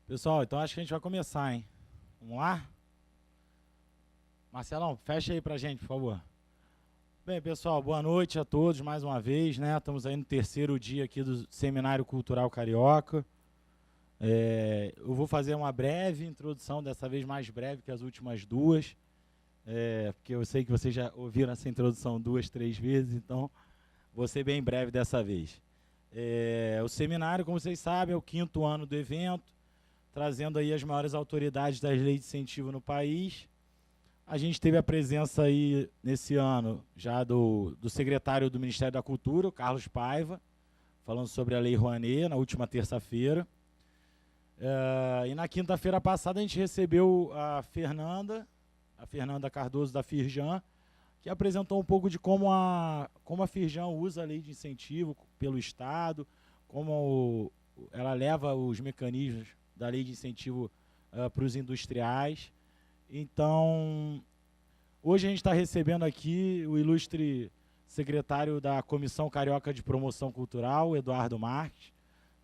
Pessoal, então acho que a gente vai começar, hein? Vamos lá? Marcelão, fecha aí pra gente, por favor. Bem, pessoal, boa noite a todos mais uma vez, né? Estamos aí no terceiro dia aqui do Seminário Cultural Carioca. Eu vou fazer uma breve introdução, dessa vez mais breve que as últimas duas, porque eu sei que vocês já ouviram essa introdução 2, 3 vezes, então vou ser bem breve dessa vez. O seminário, como vocês sabem, é o 5º ano do evento, trazendo aí as maiores autoridades das leis de incentivo no país. A gente teve a presença aí, nesse ano, já do secretário do Ministério da Cultura, o Carlos Paiva, falando sobre a Lei Rouanet, na última terça-feira. E na quinta-feira passada a gente recebeu a Fernanda Cardoso da Firjan, que apresentou um pouco de como a Firjan usa a lei de incentivo pelo Estado, como ela leva os mecanismos da lei de incentivo para os industriais. Então, hoje a gente está recebendo aqui o ilustre secretário da Comissão Carioca de Promoção Cultural, Eduardo Marques,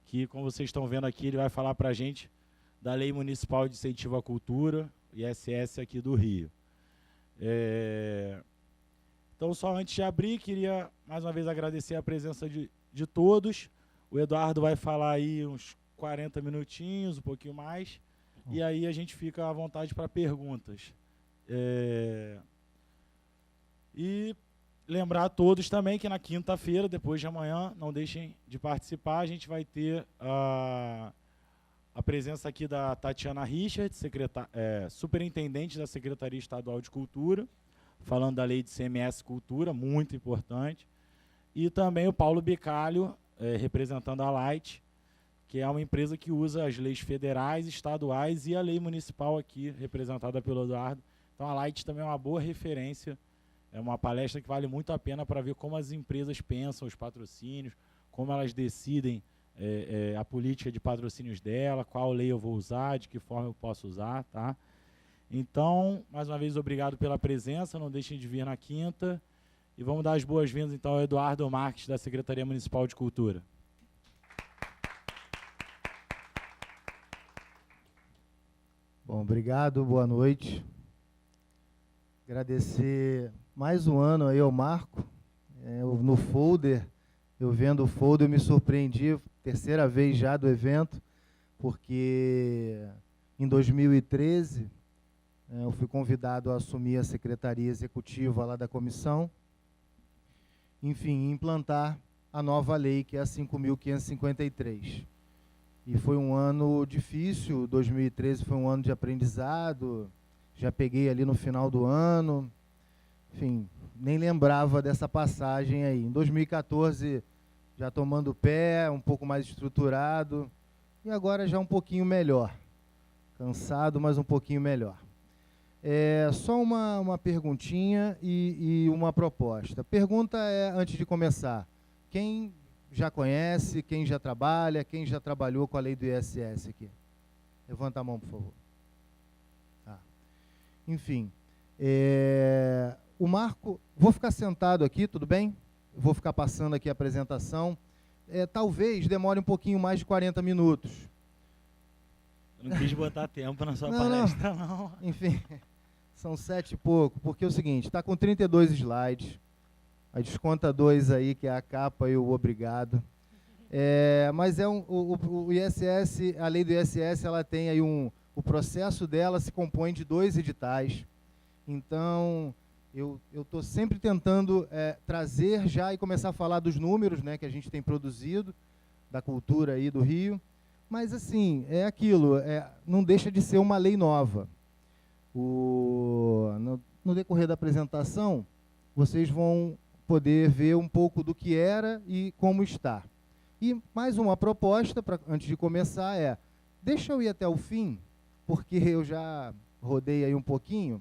que, como vocês estão vendo aqui, ele vai falar para a gente da Lei Municipal de Incentivo à Cultura, ISS aqui do Rio. Então, só antes de abrir, queria mais uma vez agradecer a presença de todos. O Eduardo vai falar aí uns 40 minutinhos, um pouquinho mais, e aí a gente fica à vontade para perguntas. E lembrar a todos também que na quinta-feira, depois de amanhã, não deixem de participar, a gente vai ter a presença aqui da Tatiana Richard, superintendente da Secretaria Estadual de Cultura, falando da lei de CMS Cultura, muito importante, e também o Paulo Bicalho, representando a Light, que é uma empresa que usa as leis federais, estaduais e a lei municipal aqui, representada pelo Eduardo. Então a Light também é uma boa referência, é uma palestra que vale muito a pena para ver como as empresas pensam os patrocínios, como elas decidem a política de patrocínios dela, qual lei eu vou usar, de que forma eu posso usar, tá? Então, mais uma vez, obrigado pela presença, não deixem de vir na quinta. E vamos dar as boas-vindas, então, ao Eduardo Marques, da Secretaria Municipal de Cultura. Bom, obrigado, boa noite. Agradecer mais um ano aí ao Marco. No folder, eu vendo o folder, eu me surpreendi, terceira vez já do evento, porque em 2013 eu fui convidado a assumir a secretaria executiva lá da comissão, enfim, implantar a nova lei, que é a 5.553. E foi um ano difícil, 2013 foi um ano de aprendizado, já peguei ali no final do ano, enfim, nem lembrava dessa passagem aí. Em 2014, já tomando pé, um pouco mais estruturado, e agora já um pouquinho melhor. Cansado, mas um pouquinho melhor. Só uma perguntinha e uma proposta. Pergunta antes de começar, quem já conhece, quem já trabalha, quem já trabalhou com a lei do ISS aqui? Levanta a mão, por favor. Enfim, o Marco, vou ficar sentado aqui, tudo bem? Vou ficar passando aqui a apresentação. Talvez demore um pouquinho mais de 40 minutos. Eu não quis botar tempo na sua palestra, não. Enfim, são 7 e pouco, porque é o seguinte, está com 32 slides, aí desconta 2 aí, que é a capa e o obrigado. Mas o ISS, a lei do ISS, ela tem aí o processo dela se compõe de 2 editais. Então, eu estou sempre tentando trazer já e começar a falar dos números, né, que a gente tem produzido, da cultura aí do Rio. Mas, assim, é aquilo, não deixa de ser uma lei nova. No decorrer da apresentação, vocês vão poder ver um pouco do que era e como está. E mais uma proposta, antes de começar, deixa eu ir até o fim, porque eu já rodei aí um pouquinho,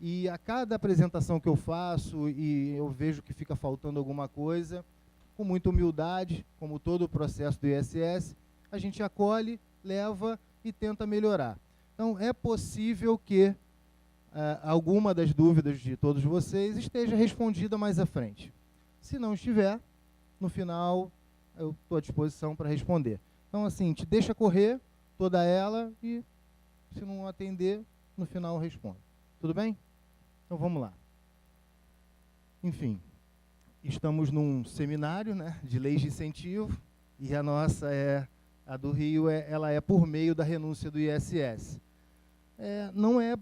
e a cada apresentação que eu faço e eu vejo que fica faltando alguma coisa, com muita humildade, como todo o processo do ISS, a gente acolhe, leva e tenta melhorar. Então, é possível que alguma das dúvidas de todos vocês esteja respondida mais à frente. Se não estiver, no final, eu estou à disposição para responder. Então, assim, te deixa correr, toda ela e, se não atender, no final eu respondo. Tudo bem? Então vamos lá. Enfim, estamos num seminário, né, de leis de incentivo, e a nossa a do Rio, ela é por meio da renúncia do ISS. Não é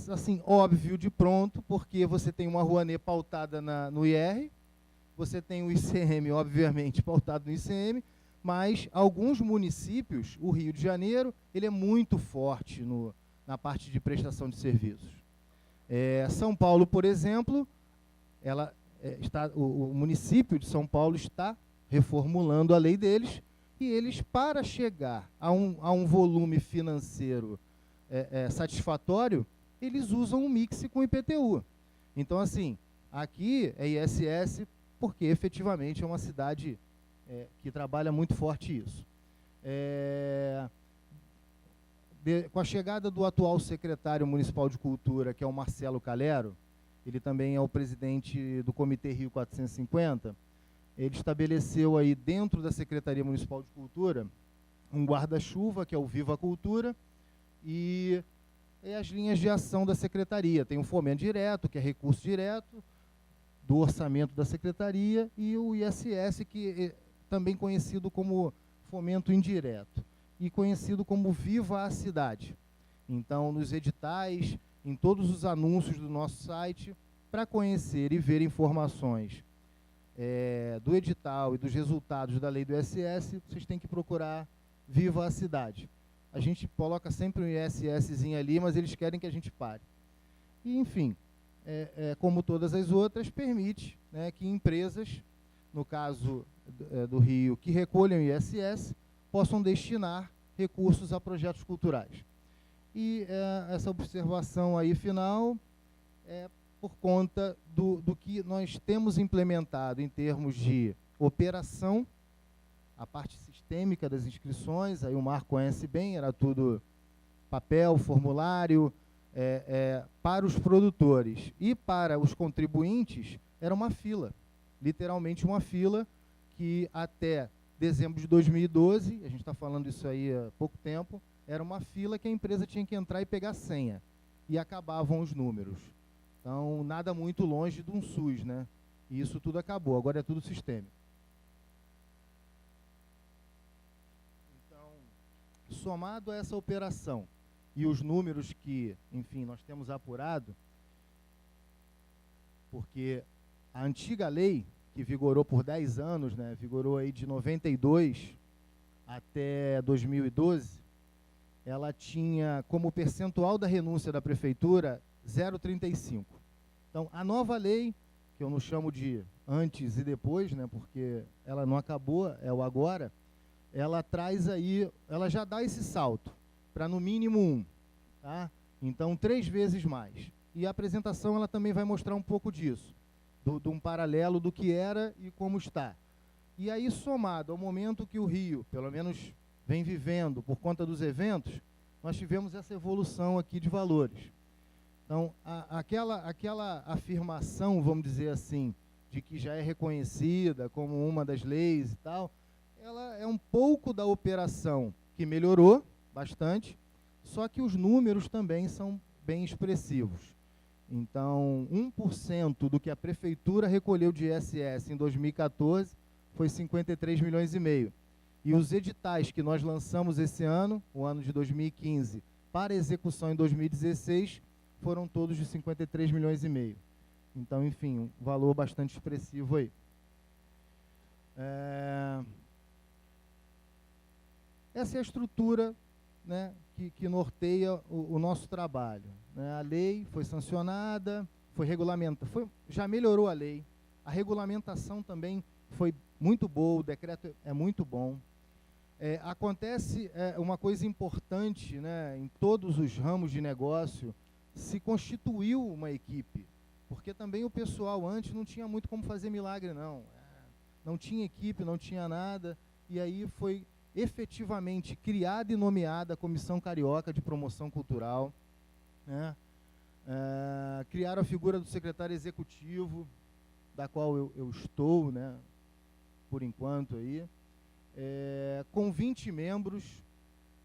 assim óbvio de pronto, porque você tem uma Rouanet pautada no IR, você tem o ICM, obviamente, pautado no ICM, mas alguns municípios, o Rio de Janeiro, ele é muito forte na parte de prestação de serviços. São Paulo, por exemplo, o município de São Paulo está reformulando a lei deles, e eles, para chegar a um volume financeiro satisfatório, eles usam um mix com IPTU. Então, assim, aqui é ISS, porque efetivamente é uma cidade que trabalha muito forte isso. Com a chegada do atual secretário municipal de Cultura, que é o Marcelo Calero, ele também é o presidente do Comitê Rio 450, ele estabeleceu aí dentro da Secretaria Municipal de Cultura um guarda-chuva, que é o Viva Cultura, e as linhas de ação da Secretaria. Tem o fomento direto, que é recurso direto do orçamento da Secretaria, e o ISS, que é também conhecido como fomento indireto, e conhecido como Viva a Cidade. Então, nos editais, em todos os anúncios do nosso site, para conhecer e ver informações do edital e dos resultados da lei do ISS, vocês têm que procurar Viva a Cidade. A gente coloca sempre um ISSzinho ali, mas eles querem que a gente pare. E, enfim, como todas as outras, permite, né, que empresas, no caso do Rio, que recolham ISS, possam destinar recursos a projetos culturais. E essa observação aí final é por conta do que nós temos implementado em termos de operação, a parte sistêmica das inscrições, aí o Marco conhece bem, era tudo papel, formulário, para os produtores e para os contribuintes, era uma fila, literalmente uma fila, que até dezembro de 2012, a gente está falando isso aí há pouco tempo, era uma fila que a empresa tinha que entrar e pegar senha, e acabavam os números. Então, nada muito longe de um SUS, né? E isso tudo acabou, agora é tudo sistêmico. Então, somado a essa operação e os números que, enfim, nós temos apurado, porque a antiga lei, que vigorou por 10 anos, né, vigorou aí de 92 até 2012, ela tinha como percentual da renúncia da prefeitura 0,35. Então, a nova lei, que eu não chamo de antes e depois, né, porque ela não acabou, é o agora, ela traz aí, ela já dá esse salto para no mínimo 1, tá? Então, 3 vezes mais. E a apresentação ela também vai mostrar um pouco disso, de um paralelo do que era e como está. E aí, somado ao momento que o Rio, pelo menos, vem vivendo por conta dos eventos, nós tivemos essa evolução aqui de valores. Então, aquela afirmação, vamos dizer assim, de que já é reconhecida como uma das leis e tal, ela é um pouco da operação que melhorou bastante, só que os números também são bem expressivos. Então, 1% do que a prefeitura recolheu de ISS em 2014 foi 53 milhões e meio. E os editais que nós lançamos esse ano, o ano de 2015, para execução em 2016, foram todos de 53 milhões e meio. Então, enfim, um valor bastante expressivo aí. Essa é a estrutura, né, que norteia o nosso trabalho, né? A lei foi sancionada, foi regulamentada, já melhorou a lei, a regulamentação também foi muito boa, o decreto é muito bom. Acontece uma coisa importante, né, em todos os ramos de negócio, se constituiu uma equipe, porque também o pessoal antes não tinha muito como fazer milagre, não. Não tinha equipe, não tinha nada, e aí foi efetivamente criada e nomeada a Comissão Carioca de Promoção Cultural, né? Criaram a figura do secretário executivo, da qual eu estou, né, por enquanto aí, com 20 membros,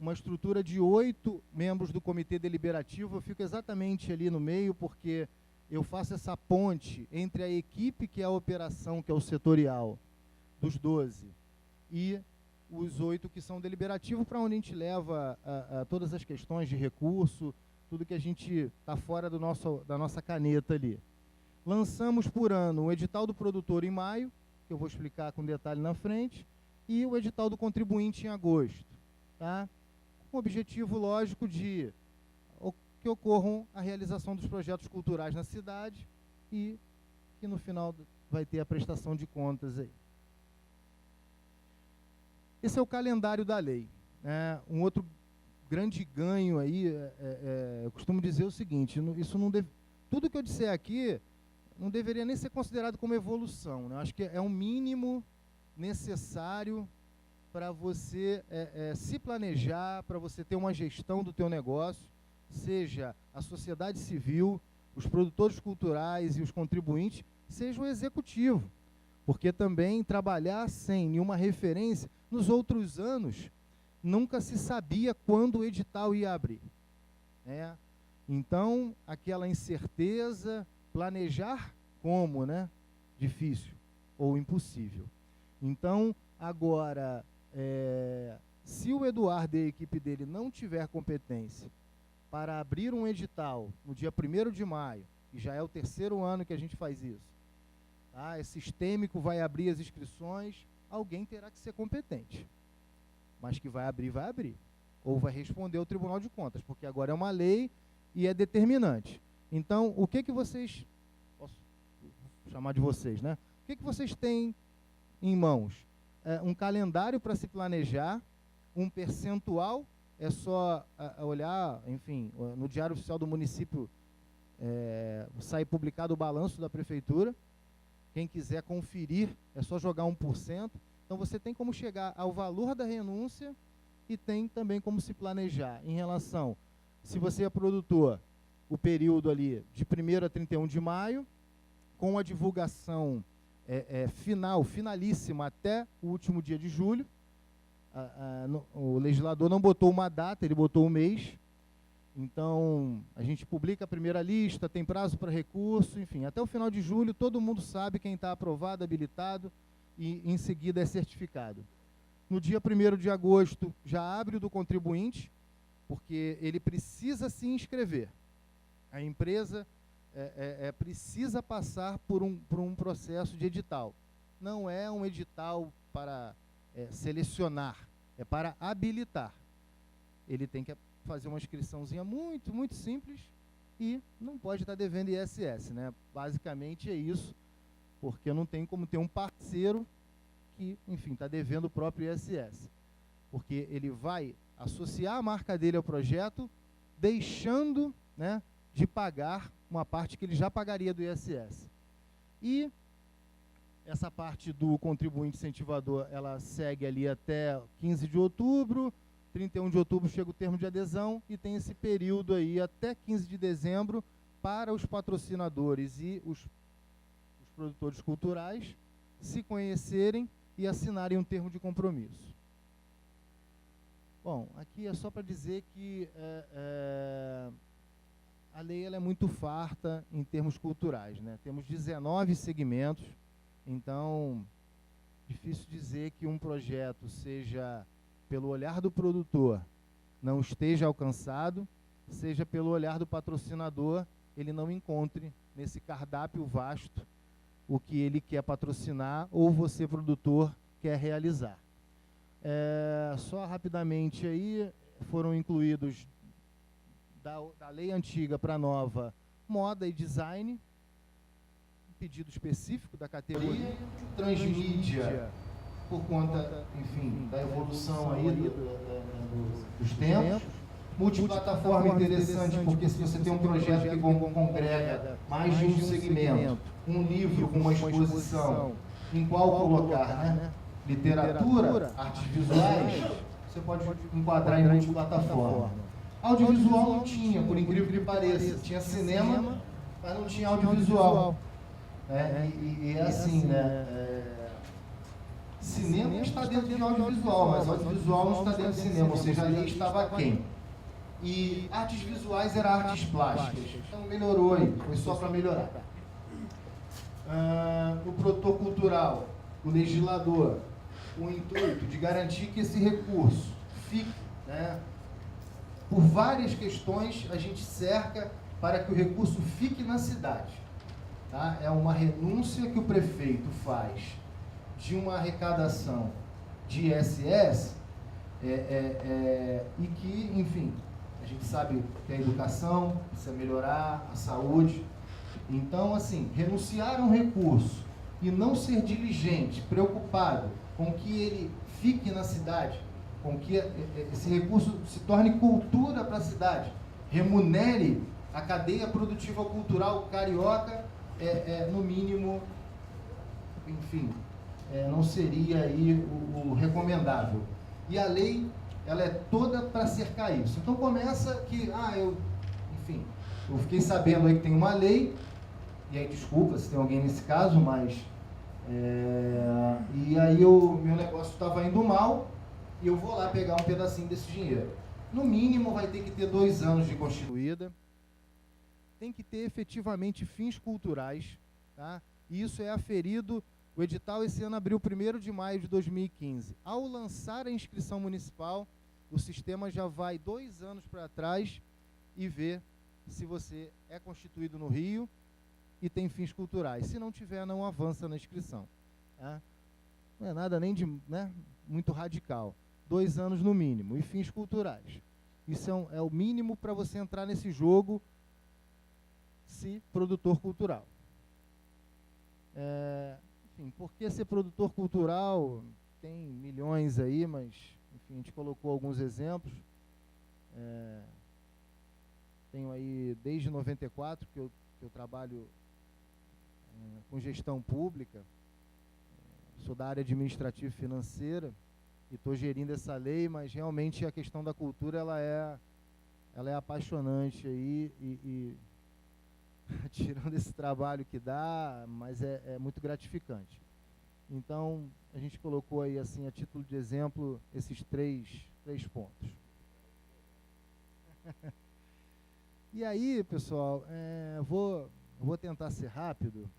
uma estrutura de 8 membros do comitê deliberativo. Eu fico exatamente ali no meio, porque eu faço essa ponte entre a equipe, que é a operação, que é o setorial, dos 12, e os 8 que são deliberativos, para onde a gente leva a todas as questões de recurso, tudo que a gente está fora da nossa caneta ali. Lançamos por ano o edital do produtor em maio, que eu vou explicar com detalhe na frente, e o edital do contribuinte em agosto, tá? Com o objetivo, lógico, de que ocorram a realização dos projetos culturais na cidade e que no final vai ter a prestação de contas aí. Esse é o calendário da lei, né? Um outro grande ganho aí, eu costumo dizer o seguinte, isso não deve, tudo que eu disser aqui não deveria nem ser considerado como evolução, né? Acho que é um mínimo necessário para você se planejar, para você ter uma gestão do teu negócio, seja a sociedade civil, os produtores culturais e os contribuintes, seja o executivo. Porque também trabalhar sem nenhuma referência, nos outros anos, nunca se sabia quando o edital ia abrir, né? Então, aquela incerteza, planejar como, né? Difícil ou impossível. Então, agora, se o Eduardo e a equipe dele não tiver competência para abrir um edital no dia 1º de maio, e já é o 3º ano que a gente faz isso, tá? É sistêmico, vai abrir as inscrições, alguém terá que ser competente. Mas que vai abrir. Ou vai responder ao Tribunal de Contas, porque agora é uma lei e é determinante. Então, o que vocês, posso chamar de vocês, né? O que vocês têm em mãos? Um calendário para se planejar, um percentual, é só olhar, enfim, no Diário Oficial do Município sai publicado o balanço da Prefeitura. Quem quiser conferir, é só jogar 1%. Então, você tem como chegar ao valor da renúncia e tem também como se planejar em relação, se você é produtor, o período ali de 1º a 31 de maio, com a divulgação finalíssima até o último dia de julho. O legislador não botou uma data, ele botou um mês. Então, a gente publica a primeira lista, tem prazo para recurso, enfim, até o final de julho todo mundo sabe quem está aprovado, habilitado, e em seguida é certificado. No dia 1º de agosto já abre o do contribuinte, porque ele precisa se inscrever. A empresa precisa passar por um processo de edital. Não é um edital para selecionar, é para habilitar. Ele tem que fazer uma inscriçãozinha muito, muito simples e não pode estar devendo ISS, né? Basicamente é isso, porque não tem como ter um parceiro que, enfim, está devendo o próprio ISS. Porque ele vai associar a marca dele ao projeto, deixando, né, de pagar uma parte que ele já pagaria do ISS. E essa parte do contribuinte incentivador, ela segue ali até 15 de outubro, 31 de outubro chega o termo de adesão e tem esse período aí até 15 de dezembro para os patrocinadores e os produtores culturais se conhecerem e assinarem um termo de compromisso. Bom, aqui é só para dizer que a lei ela é muito farta em termos culturais, né? Temos 19 segmentos, então difícil dizer que um projeto seja pelo olhar do produtor não esteja alcançado, seja pelo olhar do patrocinador ele não encontre nesse cardápio vasto o que ele quer patrocinar ou você, produtor, quer realizar. Só rapidamente aí, foram incluídos da lei antiga para a nova moda e design, pedido específico da categoria, transmídia, por conta, enfim, da evolução aí dos tempos. Multiplataforma interessante, porque se você tem um projeto que congrega mais de um segmento, um livro com uma exposição, em qual colocar, né? Literatura, artes visuais, você pode enquadrar em multiplataforma. Audiovisual não tinha, por incrível que pareça. Tinha cinema, mas não tinha audiovisual. E é assim, né? Cinema está dentro de audiovisual, mas audiovisual não está dentro de cinema, ou seja, a lei estava aquém. E artes visuais era artes plásticas. Então melhorou aí, foi só para melhorar. O produtor cultural, o legislador, o intuito de garantir que esse recurso fique, né, por várias questões, a gente cerca para que o recurso fique na cidade. Tá? É uma renúncia que o prefeito faz de uma arrecadação de ISS e que, enfim, a gente sabe que a educação precisa melhorar, a saúde. Então, assim, renunciar a um recurso e não ser diligente, preocupado com que ele fique na cidade, com que esse recurso se torne cultura para a cidade, remunere a cadeia produtiva cultural carioca, no mínimo, enfim, não seria aí o recomendável. E a lei, ela é toda para cercar isso. Então começa que, eu fiquei sabendo aí que tem uma lei, e aí desculpa se tem alguém nesse caso, mas e aí meu negócio estava indo mal, e eu vou lá pegar um pedacinho desse dinheiro. No mínimo vai ter que ter 2 anos de constituída, tem que ter efetivamente fins culturais, tá? E isso é aferido. O edital esse ano abriu 1º de maio de 2015. Ao lançar a inscrição municipal, o sistema já vai 2 anos para trás e vê se você é constituído no Rio e tem fins culturais. Se não tiver, não avança na inscrição. Tá? Não é nada nem de, muito radical. 2 anos no mínimo. E fins culturais. Isso é o mínimo para você entrar nesse jogo, se produtor cultural. Enfim, por que ser produtor cultural? Tem milhões aí, mas, enfim, a gente colocou alguns exemplos. Tenho aí, desde 94, que eu trabalho com gestão pública, sou da área administrativa e financeira, e estou gerindo essa lei, mas realmente a questão da cultura, ela é apaixonante aí, e tirando esse trabalho que dá, mas é muito gratificante. Então, a gente colocou aí, assim, a título de exemplo, esses três pontos. E aí, pessoal, vou tentar ser rápido,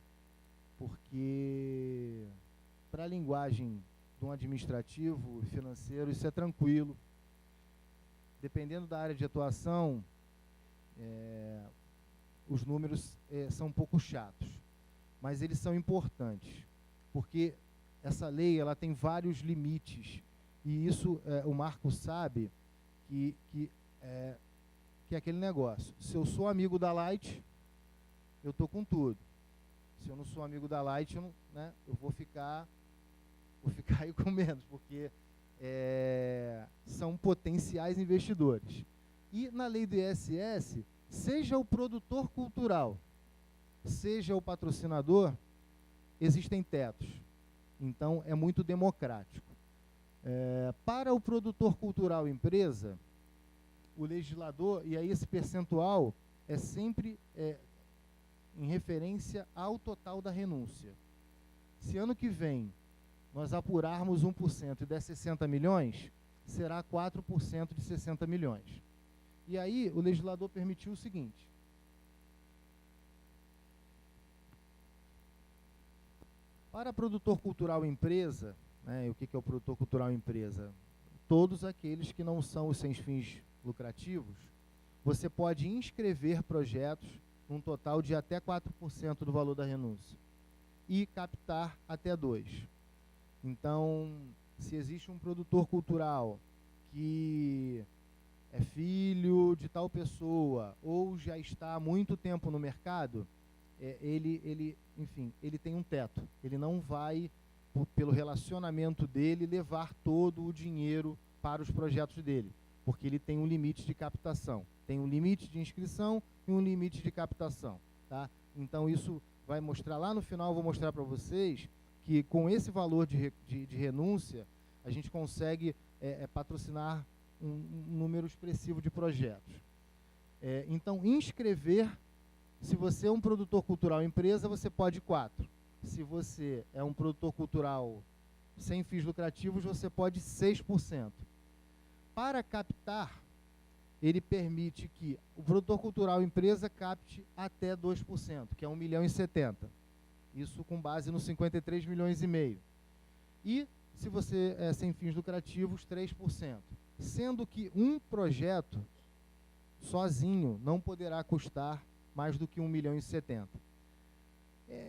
porque para a linguagem de um administrativo e financeiro, isso é tranquilo. Dependendo da área de atuação, os números são um pouco chatos, mas eles são importantes, porque essa lei ela tem vários limites, e isso o Marco sabe que é aquele negócio. Se eu sou amigo da Light, eu estou com tudo. Se eu não sou amigo da Light, eu vou ficar aí com menos, porque são potenciais investidores. E na lei do ISS, seja o produtor cultural, seja o patrocinador, existem tetos. Então, é muito democrático. Para o produtor cultural empresa, o legislador, e aí esse percentual é sempre em referência ao total da renúncia. Se ano que vem nós apurarmos 1% e der 60 milhões, será 4% de 60 milhões. E aí o legislador permitiu o seguinte: para produtor cultural empresa, e o que é o produtor cultural empresa? Todos aqueles que não são os sem fins lucrativos, você pode inscrever projetos num total de até 4% do valor da renúncia e captar até 2%. Então, se existe um produtor cultural que é filho de tal pessoa ou já está há muito tempo no mercado, ele tem um teto. Ele não vai, pelo relacionamento dele, levar todo o dinheiro para os projetos dele, porque ele tem um limite de captação. Tem um limite de inscrição e um limite de captação. Tá? Então, isso vai mostrar lá no final, vou mostrar para vocês que com esse valor de renúncia, a gente consegue patrocinar um número expressivo de projetos. Então, inscrever, se você é um produtor cultural empresa, você pode 4. Se você é um produtor cultural sem fins lucrativos, você pode 6%. Para captar, ele permite que o produtor cultural empresa capte até 2%, que é 1.070.000. Isso com base nos 53,5 milhões. E, se você é sem fins lucrativos, 3%. Sendo que um projeto, sozinho, não poderá custar mais do que 1.070.000.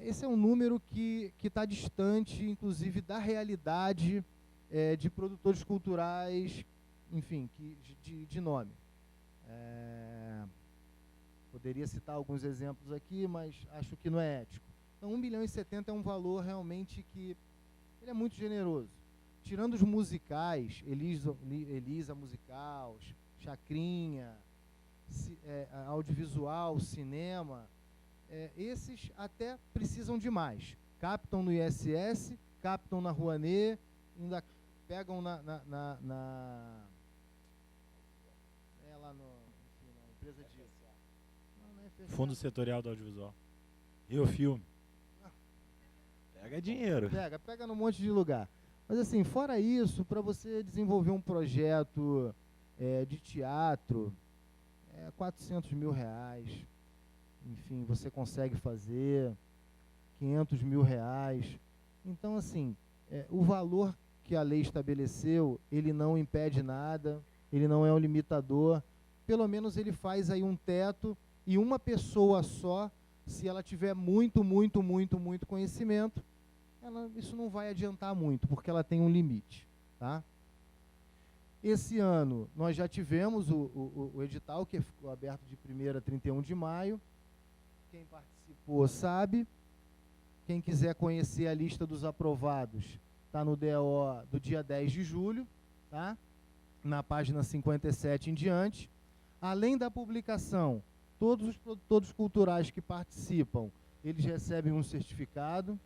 Esse é um número que está distante, inclusive, da realidade de produtores culturais, enfim, de nome. Poderia citar alguns exemplos aqui, mas acho que não é ético. Então, 1.070.000 é um valor realmente que ele é muito generoso. Tirando os musicais, Elisa Musical, Chacrinha, audiovisual, cinema, esses até precisam de mais. Captam no ISS, captam na Rouanet, ainda pegam lá na empresa de... Não é FSA. Fundo Setorial do Audiovisual. Rio Filme. Pega dinheiro. Pega num monte de lugar. Mas assim, fora isso, para você desenvolver um projeto de teatro, R$400 mil. Enfim, você consegue fazer R$500 mil. Então, assim, o valor que a lei estabeleceu, ele não impede nada, ele não é um limitador. Pelo menos ele faz aí um teto, e uma pessoa só, se ela tiver muito conhecimento, isso não vai adiantar muito, porque ela tem um limite, tá? Esse ano nós já tivemos o edital, que ficou aberto de 1º a 31 de maio. Quem participou sabe. Quem quiser conhecer a lista dos aprovados, está no DO do dia 10 de julho, tá? Na página 57 em diante. Além da publicação, todos os produtores culturais que participam, eles recebem um certificado.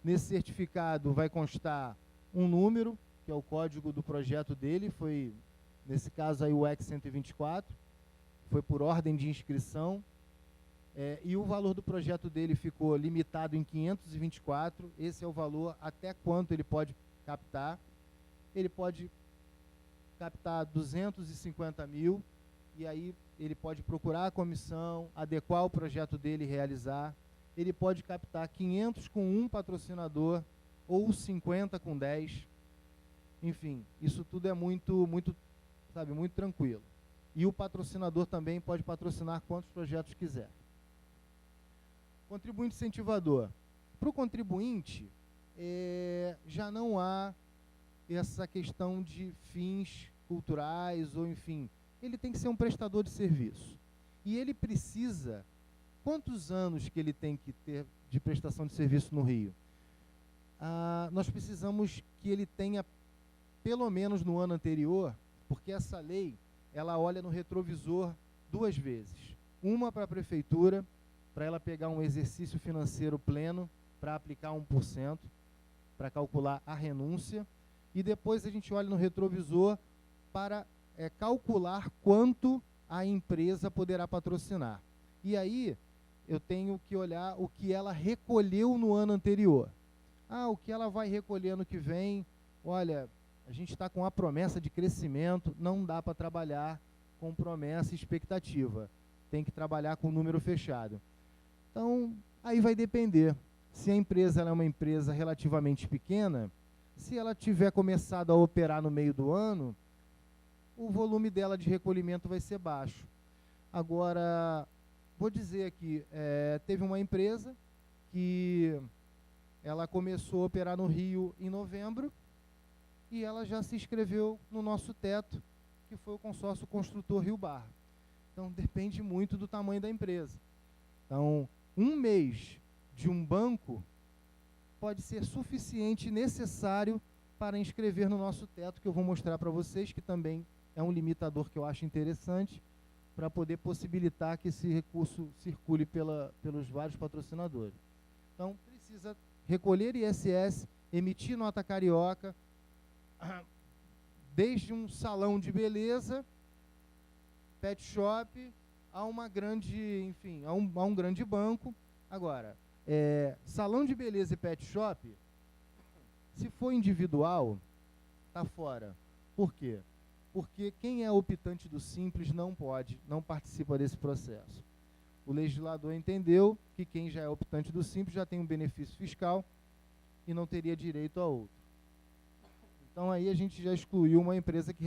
Nesse certificado vai constar um número, que é o código do projeto dele, foi, nesse caso aí, o EC 124, foi por ordem de inscrição, e o valor do projeto dele ficou limitado em 524, esse é o valor até quanto ele pode captar. Ele pode captar 250 mil, e aí ele pode procurar a comissão, adequar o projeto dele e realizar. Ele pode captar 500 com um patrocinador, ou 50 com 10. Enfim, isso tudo é muito tranquilo. E o patrocinador também pode patrocinar quantos projetos quiser. Contribuinte incentivador. Para o contribuinte, já não há essa questão de fins culturais, ou enfim, ele tem que ser um prestador de serviço. E ele precisa... Quantos anos que ele tem que ter de prestação de serviço no Rio? Nós precisamos que ele tenha, pelo menos no ano anterior, porque essa lei, ela olha no retrovisor 2 vezes. Uma para a prefeitura, para ela pegar um exercício financeiro pleno, para aplicar 1%, para calcular a renúncia, e depois a gente olha no retrovisor para calcular quanto a empresa poderá patrocinar. E aí, eu tenho que olhar o que ela recolheu no ano anterior. O que ela vai recolher ano que vem, olha, a gente está com a promessa de crescimento, não dá para trabalhar com promessa e expectativa. Tem que trabalhar com número fechado. Então, aí vai depender. Se a empresa ela é uma empresa relativamente pequena, se ela tiver começado a operar no meio do ano, o volume dela de recolhimento vai ser baixo. Agora, vou dizer aqui, teve uma empresa que ela começou a operar no Rio em novembro e ela já se inscreveu no nosso teto, que foi o consórcio construtor Rio Barra. Então, depende muito do tamanho da empresa. Então, um mês de um banco pode ser suficiente e necessário para inscrever no nosso teto, que eu vou mostrar para vocês, que também é um limitador que eu acho interessante, para poder possibilitar que esse recurso circule pelos vários patrocinadores. Então, precisa recolher ISS, emitir nota carioca, desde um salão de beleza, pet shop, a uma grande, enfim, a um grande banco. Agora, salão de beleza e pet shop Se for individual, está fora. Por quê? Porque quem é optante do Simples não participa desse processo. O legislador entendeu que quem já é optante do Simples já tem um benefício fiscal e não teria direito a outro. Então aí a gente já excluiu uma empresa que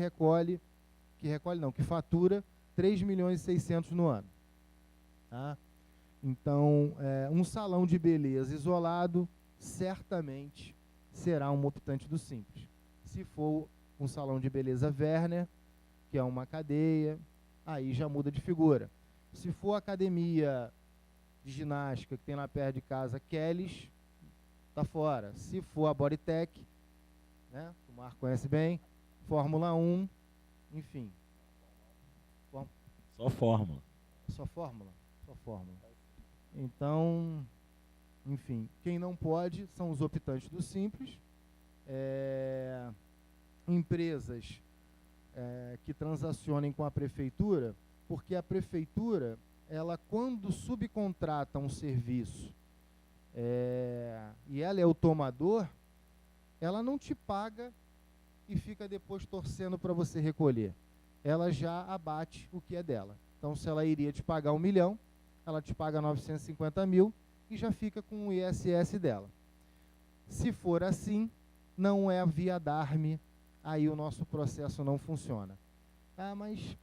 fatura 3 milhões e 600 no ano. Tá? Então, um salão de beleza isolado certamente será um optante do Simples. Se for um salão de beleza Werner, que é uma cadeia, aí já muda de figura. Se for academia de ginástica que tem lá perto de casa, Kelly's, está fora. Se for a Bodytech, né, o Marco conhece bem, Fórmula 1, enfim. Só fórmula. Só fórmula? Só fórmula. Então, enfim, quem não pode são os optantes do Simples, empresas que transacionem com a prefeitura, porque a prefeitura, ela quando subcontrata um serviço e ela é o tomador, ela não te paga e fica depois torcendo para você recolher. Ela já abate o que é dela. Então, se ela iria te pagar 1 milhão, ela te paga 950 mil e já fica com o ISS dela. Se for assim, não é via DARME, aí o nosso processo não funciona. Ah, mas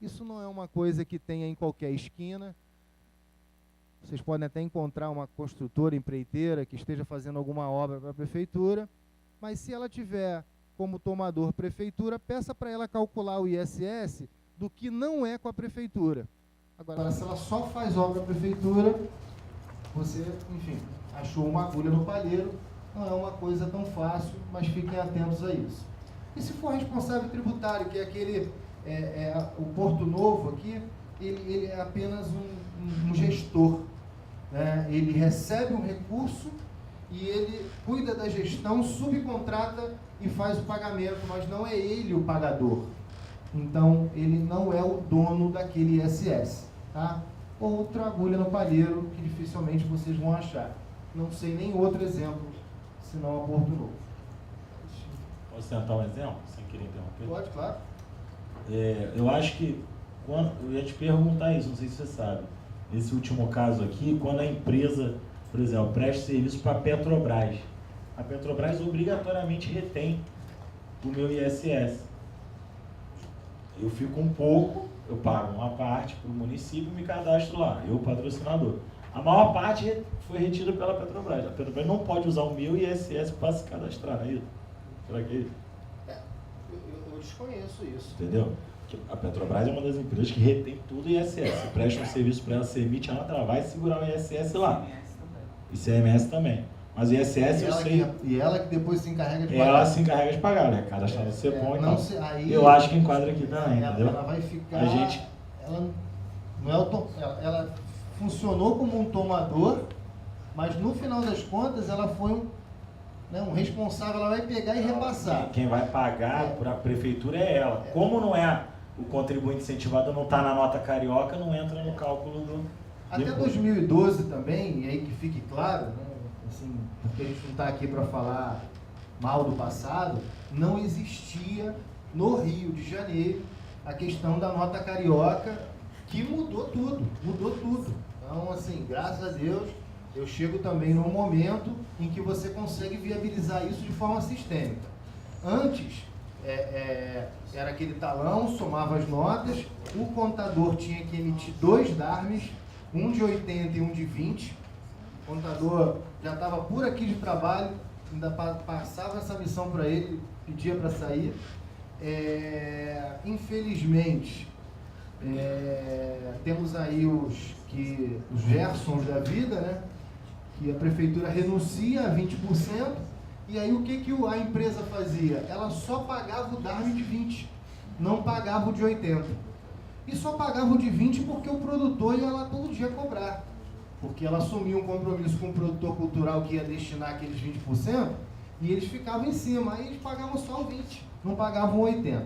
isso não é uma coisa que tenha em qualquer esquina. Vocês podem até encontrar uma construtora, empreiteira, que esteja fazendo alguma obra para a prefeitura, mas se ela tiver como tomador prefeitura, peça para ela calcular o ISS do que não é com a prefeitura. Agora, se ela só faz obra para a prefeitura, você, enfim, achou uma agulha no palheiro, não é uma coisa tão fácil, mas fiquem atentos a isso. E se for responsável tributário, que é aquele, o Porto Novo aqui, ele é apenas um gestor, né? Ele recebe um recurso e ele cuida da gestão, subcontrata e faz o pagamento, mas não é ele o pagador. Então, ele não é o dono daquele ISS. Tá? Outra agulha no palheiro que dificilmente vocês vão achar. Não sei nem outro exemplo, senão a Porto Novo. Posso tentar um exemplo, sem querer interromper? Pode, claro. Eu acho que, eu ia te perguntar isso, não sei se você sabe. Nesse último caso aqui, quando a empresa, por exemplo, presta serviço para a Petrobras, a Petrobras obrigatoriamente retém o meu ISS. Eu fico um pouco, eu pago uma parte para o município e me cadastro lá, eu patrocinador. A maior parte foi retida pela Petrobras. A Petrobras não pode usar o meu ISS para se cadastrar, não é isso? Será que é isso? Eu desconheço isso. Entendeu? A Petrobras é uma das empresas que retém tudo o ISS. Você presta um serviço para ela, você emite, ela vai segurar o ISS lá. E CMS também. Mas o ISS eu sei... E ela que depois se encarrega de pagar. Ela se encarrega de pagar, né? Cadastrar no CEPOM e tal. Aí, eu acho que enquadra aqui também, entendeu? Ela vai ficar... A gente... Ela não é ela funcionou como um tomador, mas no final das contas ela foi um responsável, ela vai pegar e repassar. Quem vai pagar para a prefeitura é ela. Como não é o contribuinte incentivado, não está na nota carioca, não entra no cálculo do... Até 2012 também, e aí que fique claro, né, assim, porque a gente não está aqui para falar mal do passado, não existia no Rio de Janeiro a questão da nota carioca, que mudou tudo. Então, assim, graças a Deus, eu chego também num momento em que você consegue viabilizar isso de forma sistêmica. Antes, era aquele talão, somava as notas, o contador tinha que emitir 2 DARMs, um de 80 e um de 20. O contador já estava por aqui de trabalho, ainda passava essa missão para ele, pedia para sair. Infelizmente, temos aí os Gersons da vida, né? Que a prefeitura renuncia a 20%, e aí o que a empresa fazia? Ela só pagava o DARM de 20%, não pagava o de 80%. E só pagava o de 20% porque o produtor ia lá todo dia cobrar. Porque ela assumia um compromisso com o produtor cultural que ia destinar aqueles 20%, e eles ficavam em cima, aí eles pagavam só o 20%, não pagavam o 80%.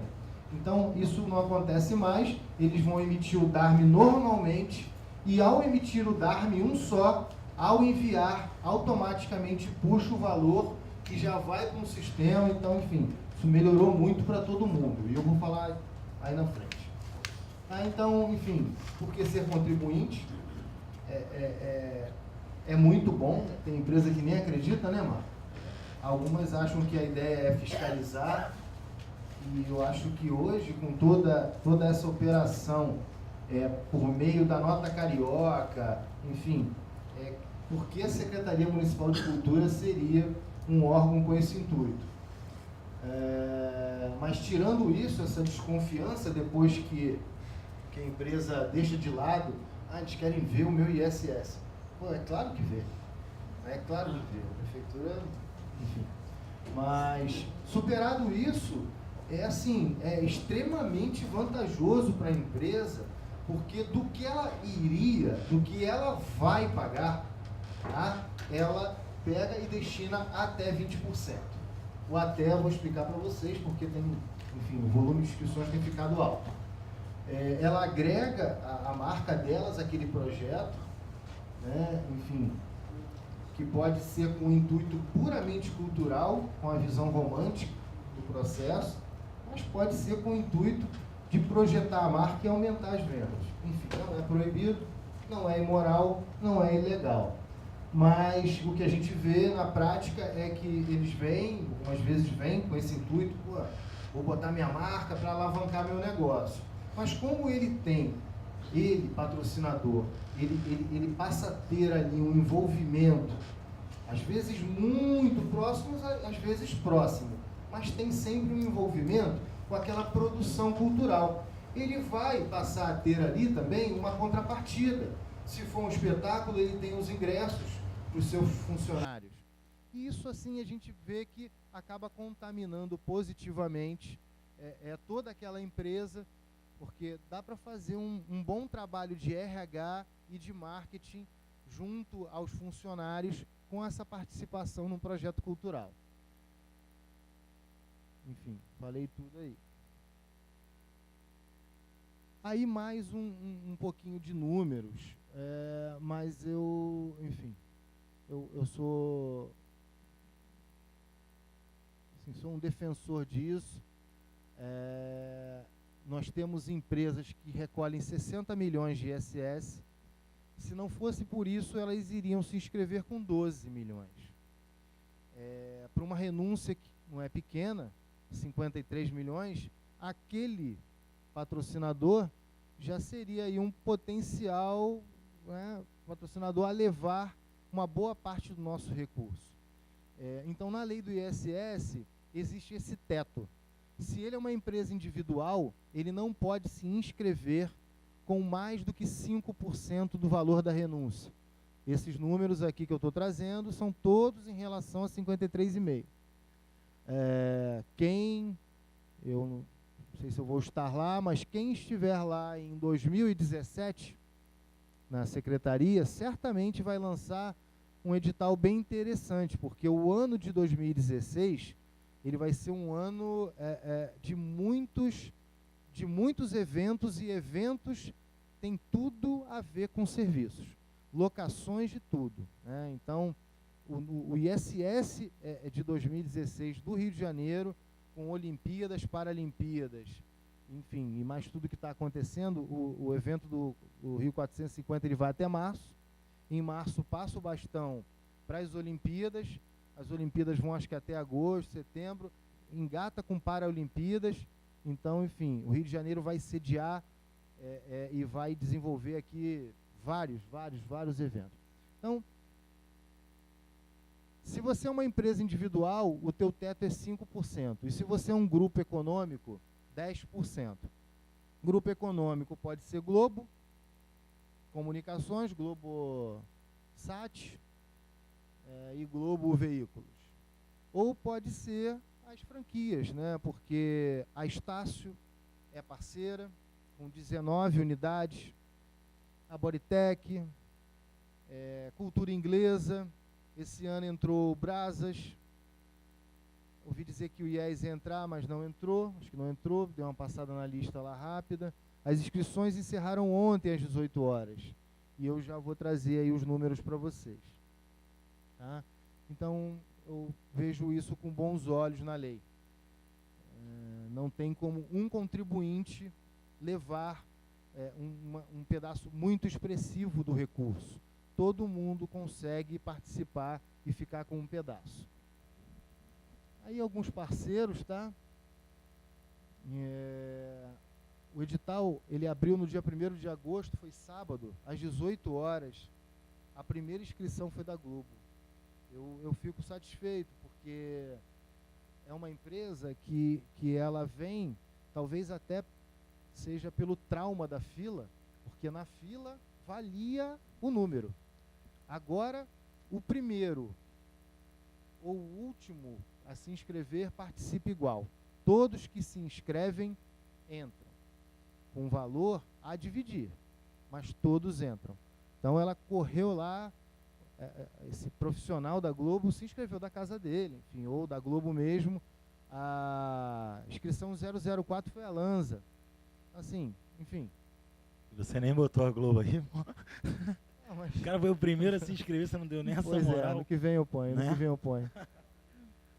Então, isso não acontece mais, eles vão emitir o DARM normalmente, e ao emitir o DARM um só, ao enviar, automaticamente puxa o valor que já vai para um sistema, então, enfim, isso melhorou muito para todo mundo, e eu vou falar aí na frente. Tá, então, enfim, porque ser contribuinte é muito bom, tem empresa que nem acredita, né, Marco? Algumas acham que a ideia é fiscalizar, e eu acho que hoje, com toda essa operação, por meio da nota carioca, enfim, por que a Secretaria Municipal de Cultura seria um órgão com esse intuito? Mas tirando isso, essa desconfiança, depois que a empresa deixa de lado, eles querem ver o meu ISS. Pô, é claro que vê. É claro que vê. A prefeitura, enfim. Mas, superado isso, é extremamente vantajoso para a empresa, porque do que ela vai pagar, tá? Ela pega e destina até 20%. O até eu vou explicar para vocês, porque tem, enfim, o volume de inscrições tem ficado alto. Ela agrega a marca delas àquele projeto, né? Enfim, que pode ser com um intuito puramente cultural, com a visão romântica do processo, mas pode ser com o intuito de projetar a marca e aumentar as vendas. Enfim, não é proibido, não é imoral, não é ilegal. Mas o que a gente vê na prática é que eles vêm, algumas vezes vêm com esse intuito, vou botar minha marca para alavancar meu negócio. Mas como ele, patrocinador, ele passa a ter ali um envolvimento, às vezes muito próximo, às vezes próximo, mas tem sempre um envolvimento com aquela produção cultural. Ele vai passar a ter ali também uma contrapartida. Se for um espetáculo, ele tem os ingressos para os seus funcionários. E isso, assim, a gente vê que acaba contaminando positivamente toda aquela empresa, porque dá para fazer um bom trabalho de RH e de marketing junto aos funcionários com essa participação num projeto cultural. Enfim, falei tudo aí. Aí mais um pouquinho de números, mas eu, enfim, eu sou, assim, sou um defensor disso. Nós temos empresas que recolhem 60 milhões de ISS. Se não fosse por isso, elas iriam se inscrever com 12 milhões. Para uma renúncia que não é pequena, 53 milhões, aquele patrocinador já seria aí um potencial, né, patrocinador a levar uma boa parte do nosso recurso. Então, na lei do ISS, existe esse teto. Se ele é uma empresa individual, ele não pode se inscrever com mais do que 5% do valor da renúncia. Esses números aqui que eu estou trazendo são todos em relação a 53,5. Eu não sei se eu vou estar lá, mas quem estiver lá em 2017, na secretaria, certamente vai lançar um edital bem interessante, porque o ano de 2016, ele vai ser um ano de muitos eventos, e eventos têm tudo a ver com serviços, locações de tudo, né? Então, o ISS de 2016 do Rio de Janeiro, com Olimpíadas, Paralimpíadas, enfim, e mais tudo que está acontecendo, o evento do Rio 450 ele vai até março. Em março passa o bastão para as Olimpíadas vão acho que até agosto, setembro, engata com Paralimpíadas. Então, enfim, o Rio de Janeiro vai sediar e vai desenvolver aqui vários eventos. Então, se você é uma empresa individual, o teu teto é 5%. E se você é um grupo econômico, 10%. Grupo econômico pode ser Globo Comunicações, Globo Sat e Globo Veículos. Ou pode ser as franquias, né? Porque a Estácio é parceira, com 19 unidades, a Bodytech, Cultura Inglesa, esse ano entrou o Brasas. Ouvi dizer que o IES ia entrar, mas não entrou, acho que não entrou, deu uma passada na lista lá rápida. As inscrições encerraram ontem às 18 horas, e eu já vou trazer aí os números para vocês. Tá? Então, eu vejo isso com bons olhos na lei. Não tem como um contribuinte levar um pedaço muito expressivo do recurso. Todo mundo consegue participar e ficar com um pedaço. Aí alguns parceiros, tá? O edital, ele abriu no dia 1º de agosto, foi sábado, às 18 horas. A primeira inscrição foi da Globo. Eu fico satisfeito, porque é uma empresa que ela vem, talvez até seja pelo trauma da fila, porque na fila valia o número. Agora, o primeiro ou o último a se inscrever participa igual. Todos que se inscrevem entram, com valor a dividir, mas todos entram. Então ela correu lá, esse profissional da Globo se inscreveu da casa dele, enfim, ou da Globo mesmo. A inscrição 004 foi a Lanza. Assim, enfim. Você nem botou a Globo aí, pô. Não, mas... O cara foi o primeiro a se inscrever, você não deu nem essa pois moral. no que vem eu ponho, né? no que vem eu ponho.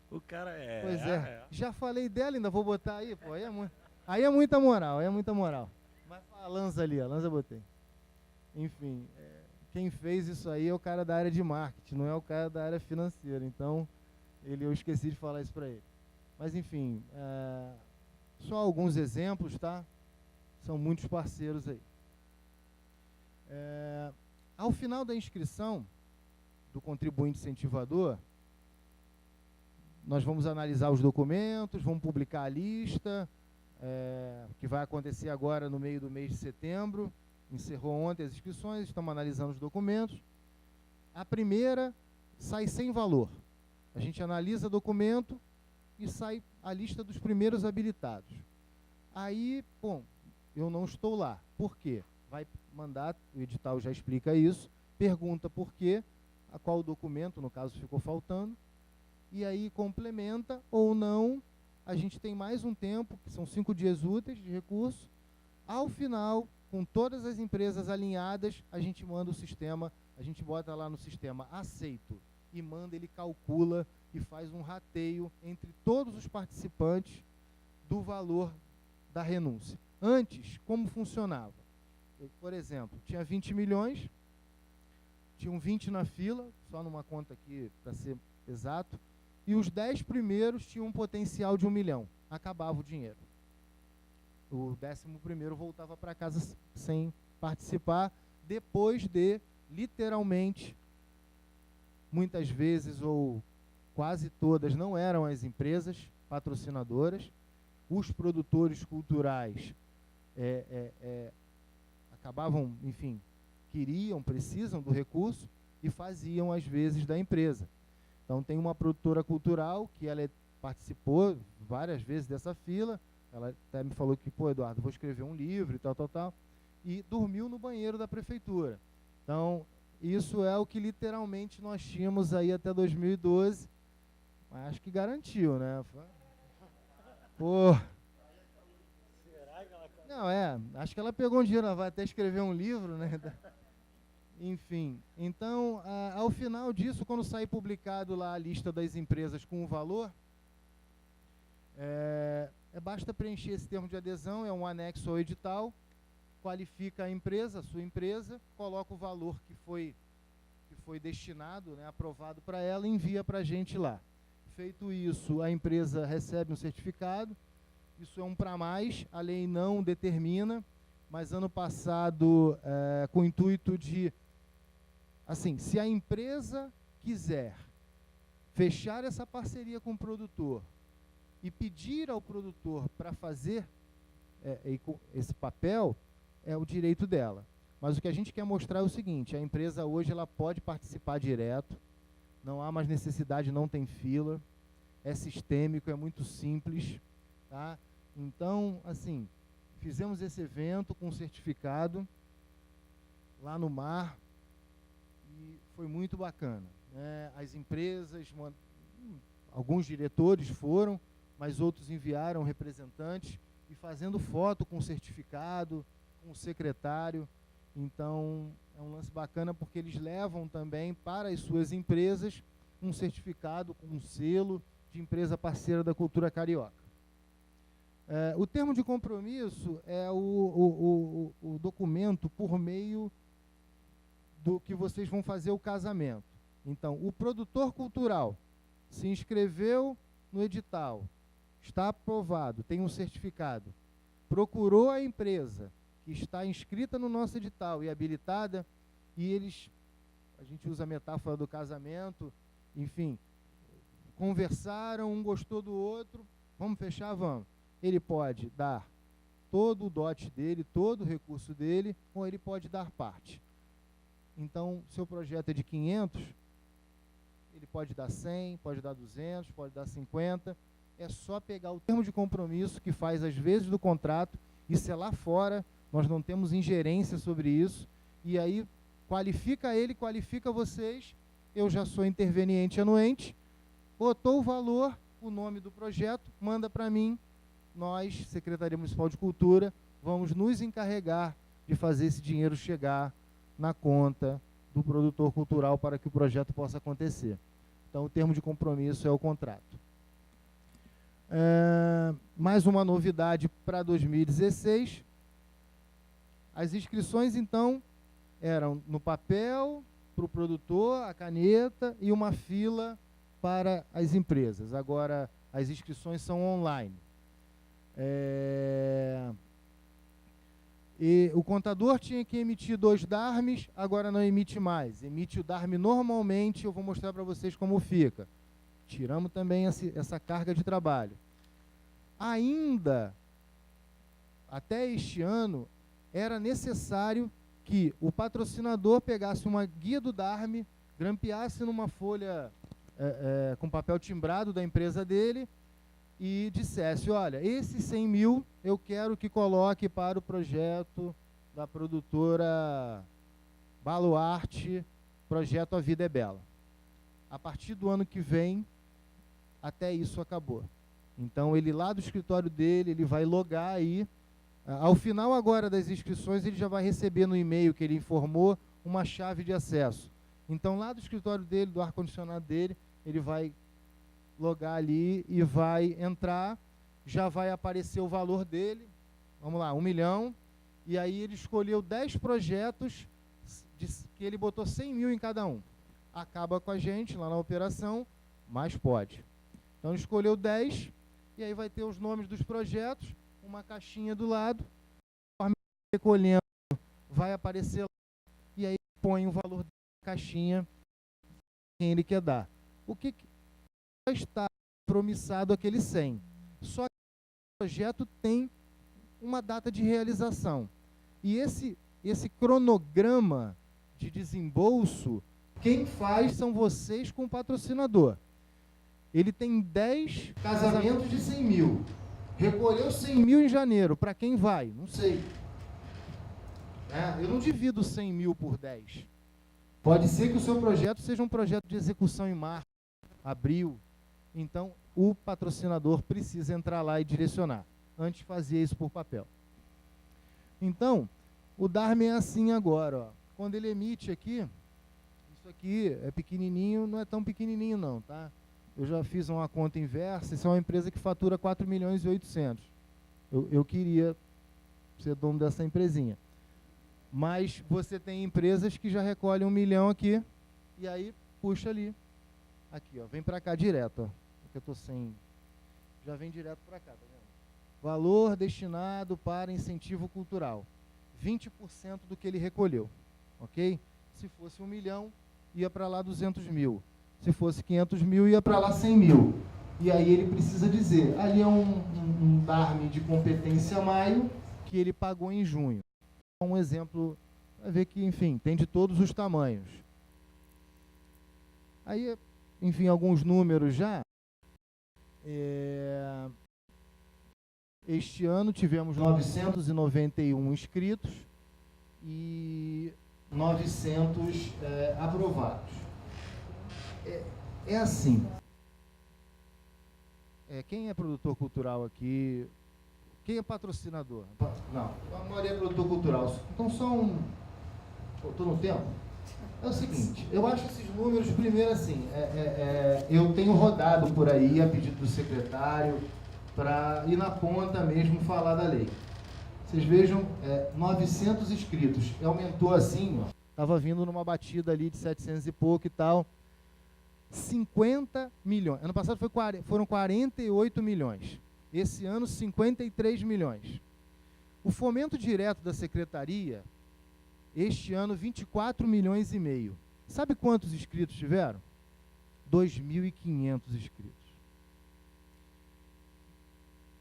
O cara é... Pois é, já falei dela, ainda vou botar aí, pô. Aí é muita moral, aí é muita moral. Mas a Lanza ali, a Lanza eu botei. Enfim, quem fez isso aí é o cara da área de marketing, não é o cara da área financeira. Então, eu esqueci de falar isso para ele. Mas, enfim, só alguns exemplos, tá? São muitos parceiros aí. Ao final da inscrição do contribuinte incentivador, nós vamos analisar os documentos, vamos publicar a lista, que vai acontecer agora no meio do mês de setembro. Encerrou ontem as inscrições, estamos analisando os documentos. A primeira sai sem valor. A gente analisa o documento e sai a lista dos primeiros habilitados. Aí, bom, eu não estou lá. Por quê? Vai mandar, o edital já explica isso, pergunta por quê, a qual documento, no caso, ficou faltando, e aí complementa ou não. A gente tem mais um tempo, que são 5 dias úteis de recurso. Ao final, com todas as empresas alinhadas, a gente manda o sistema, a gente bota lá no sistema aceito e manda, ele calcula e faz um rateio entre todos os participantes do valor da renúncia. Antes, como funcionava? Por exemplo, tinha 20 milhões, tinham 20 na fila, só numa conta aqui para ser exato, e os 10 primeiros tinham um potencial de 1 milhão. Acabava o dinheiro. O 11º voltava para casa sem participar, depois de, literalmente, muitas vezes ou quase todas não eram as empresas patrocinadoras, os produtores culturais acabavam, enfim, precisam do recurso e faziam às vezes da empresa. Então tem uma produtora cultural que ela participou várias vezes dessa fila. Ela até me falou que, pô, Eduardo, vou escrever um livro e tal, e dormiu no banheiro da prefeitura. Então, isso é o que literalmente nós tínhamos aí até 2012, mas acho que garantiu, né? Pô. Não, acho que ela pegou um dinheiro, ela vai até escrever um livro, né? Enfim, então, ao final disso, quando sair publicado lá a lista das empresas com o valor, basta preencher esse termo de adesão, é um anexo ao edital, qualifica a empresa, a sua empresa, coloca o valor que foi destinado, né, aprovado para ela, e envia para a gente lá. Feito isso, a empresa recebe um certificado. Isso é um para mais, a lei não determina, mas ano passado, com o intuito de, assim, se a empresa quiser fechar essa parceria com o produtor e pedir ao produtor para fazer esse papel, é o direito dela. Mas o que a gente quer mostrar é o seguinte: a empresa hoje ela pode participar direto, não há mais necessidade, não tem fila, é sistêmico, é muito simples, tá? Então, assim, fizemos esse evento com certificado lá no mar e foi muito bacana, né? As empresas, alguns diretores foram, mas outros enviaram representantes e fazendo foto com o certificado, com o secretário. Então, é um lance bacana porque eles levam também para as suas empresas um certificado com um selo de empresa parceira da cultura carioca. O termo de compromisso é o documento por meio do que vocês vão fazer o casamento. Então, o produtor cultural se inscreveu no edital, está aprovado, tem um certificado, procurou a empresa que está inscrita no nosso edital e habilitada, e a gente usa a metáfora do casamento, enfim, conversaram, um gostou do outro, vamos fechar? Vamos. Ele pode dar todo o dote dele, todo o recurso dele, ou ele pode dar parte. Então, seu projeto é de 500, ele pode dar 100, pode dar 200, pode dar 50, é só pegar o termo de compromisso que faz as vezes do contrato, isso é lá fora, nós não temos ingerência sobre isso, e aí qualifica ele, qualifica vocês, eu já sou interveniente anuente, botou o valor, o nome do projeto, manda para mim, nós, Secretaria Municipal de Cultura, vamos nos encarregar de fazer esse dinheiro chegar na conta do produtor cultural para que o projeto possa acontecer. Então, o termo de compromisso é o contrato. Mais uma novidade para 2016. As inscrições, então, eram no papel, para o produtor, a caneta e uma fila para as empresas. Agora, as inscrições são online. E o contador tinha que emitir 2 DARMs, agora não emite mais. Emite o DARM normalmente, eu vou mostrar para vocês como fica. Tiramos também essa carga de trabalho. Ainda, até este ano, era necessário que o patrocinador pegasse uma guia do DARM, grampeasse numa folha com papel timbrado da empresa dele e dissesse, olha, esses 100 mil eu quero que coloque para o projeto da produtora Baluarte, projeto A Vida é Bela. A partir do ano que vem, até isso acabou. Então, ele lá do escritório dele, ele vai logar aí. Ao final agora das inscrições, ele já vai receber no e-mail que ele informou uma chave de acesso. Então, lá do escritório dele, do ar-condicionado dele, ele vai logar ali e vai entrar, já vai aparecer o valor dele, vamos lá, 1 milhão, e aí ele escolheu 10 projetos, que ele botou 100 mil em cada um. Acaba com a gente lá na operação, mas pode. Então, escolheu 10, e aí vai ter os nomes dos projetos, uma caixinha do lado, conforme recolhendo, vai aparecer lá, e aí põe o valor da caixinha, quem ele quer dar. O que já está promissado aquele 100. Só que o projeto tem uma data de realização. E esse cronograma de desembolso, quem faz são vocês com o patrocinador. Ele tem 10 casamentos de 100 mil. Recolheu 100 mil em janeiro. Para quem vai? Não sei. Eu não divido 100 mil por 10. Pode ser que o seu projeto seja um projeto de execução em março, abril. Então, o patrocinador precisa entrar lá e direcionar. Antes fazia isso por papel. Então, o DARM é assim agora. Ó. Quando ele emite aqui, isso aqui é pequenininho, não é tão pequenininho não, tá? Eu já fiz uma conta inversa, isso é uma empresa que fatura 4 milhões e 800. Eu queria ser dono dessa empresinha. Mas você tem empresas que já recolhem 1 milhão aqui, e aí puxa ali. Aqui, ó, vem para cá direto, ó. Porque eu tô sem... Já vem direto para cá, tá vendo? Valor destinado para incentivo cultural. 20% do que ele recolheu, ok? Se fosse 1 milhão, ia para lá 200 mil. Se fosse 500 mil, ia para lá 100 mil. E aí ele precisa dizer, ali é um DARM de competência maio, que ele pagou em junho. Um exemplo, vai ver que, enfim, tem de todos os tamanhos. Aí, enfim, alguns números já. Este ano tivemos 991 inscritos e 900 aprovados. É assim. Quem é produtor cultural aqui? Quem é patrocinador? Não, a maioria é produtor cultural. Então só um... Estou no tempo? É o seguinte, eu acho esses números, primeiro assim, eu tenho rodado por aí a pedido do secretário para ir na ponta mesmo falar da lei. Vocês vejam, 900 inscritos, aumentou assim, ó, estava vindo numa batida ali de 700 e pouco e tal, 50 milhões, ano passado foram 48 milhões, esse ano 53 milhões. O fomento direto da secretaria, este ano 24 milhões e meio. Sabe quantos inscritos tiveram? 2.500 inscritos.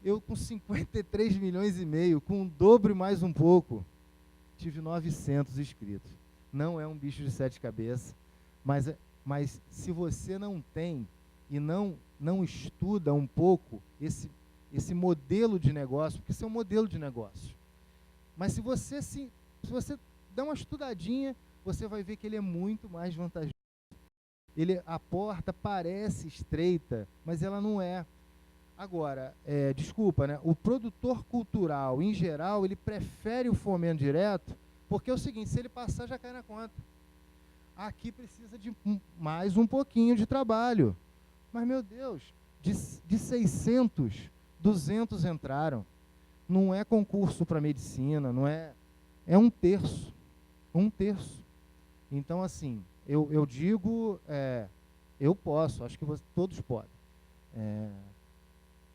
Eu com 53 milhões e meio, com o dobro e mais um pouco, tive 900 inscritos. Não é um bicho de 7 cabeças, mas se você não tem e não estuda um pouco esse modelo de negócio, porque isso é um modelo de negócio. Mas se você dá uma estudadinha, você vai ver que ele é muito mais vantajoso. A porta parece estreita, mas ela não é. Agora, desculpa, né? O produtor cultural, em geral, ele prefere o fomento direto, porque é o seguinte, se ele passar, já cai na conta. Aqui precisa de mais um pouquinho de trabalho. Mas, meu Deus, de 600, 200 entraram. Não é concurso para medicina, não é... É um terço. Um terço. Então, assim, eu digo, eu posso, acho que todos podem.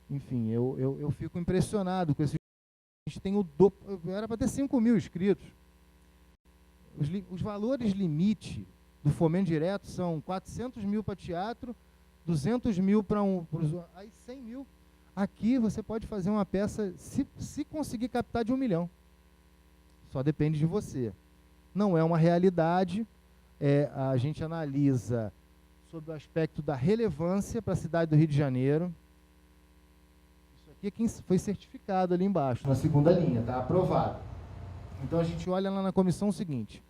Enfim, eu fico impressionado com esse... A gente tem era para ter 5 mil inscritos. Os valores limite do fomento direto são 400 mil para teatro, 200 mil para aí 100 mil. Aqui você pode fazer uma peça, se conseguir captar, de 1 milhão. Só depende de você. Não é uma realidade, a gente analisa sob o aspecto da relevância para a cidade do Rio de Janeiro. Isso aqui é quem foi certificado ali embaixo, na segunda linha, está aprovado. Então a gente olha lá na comissão o seguinte,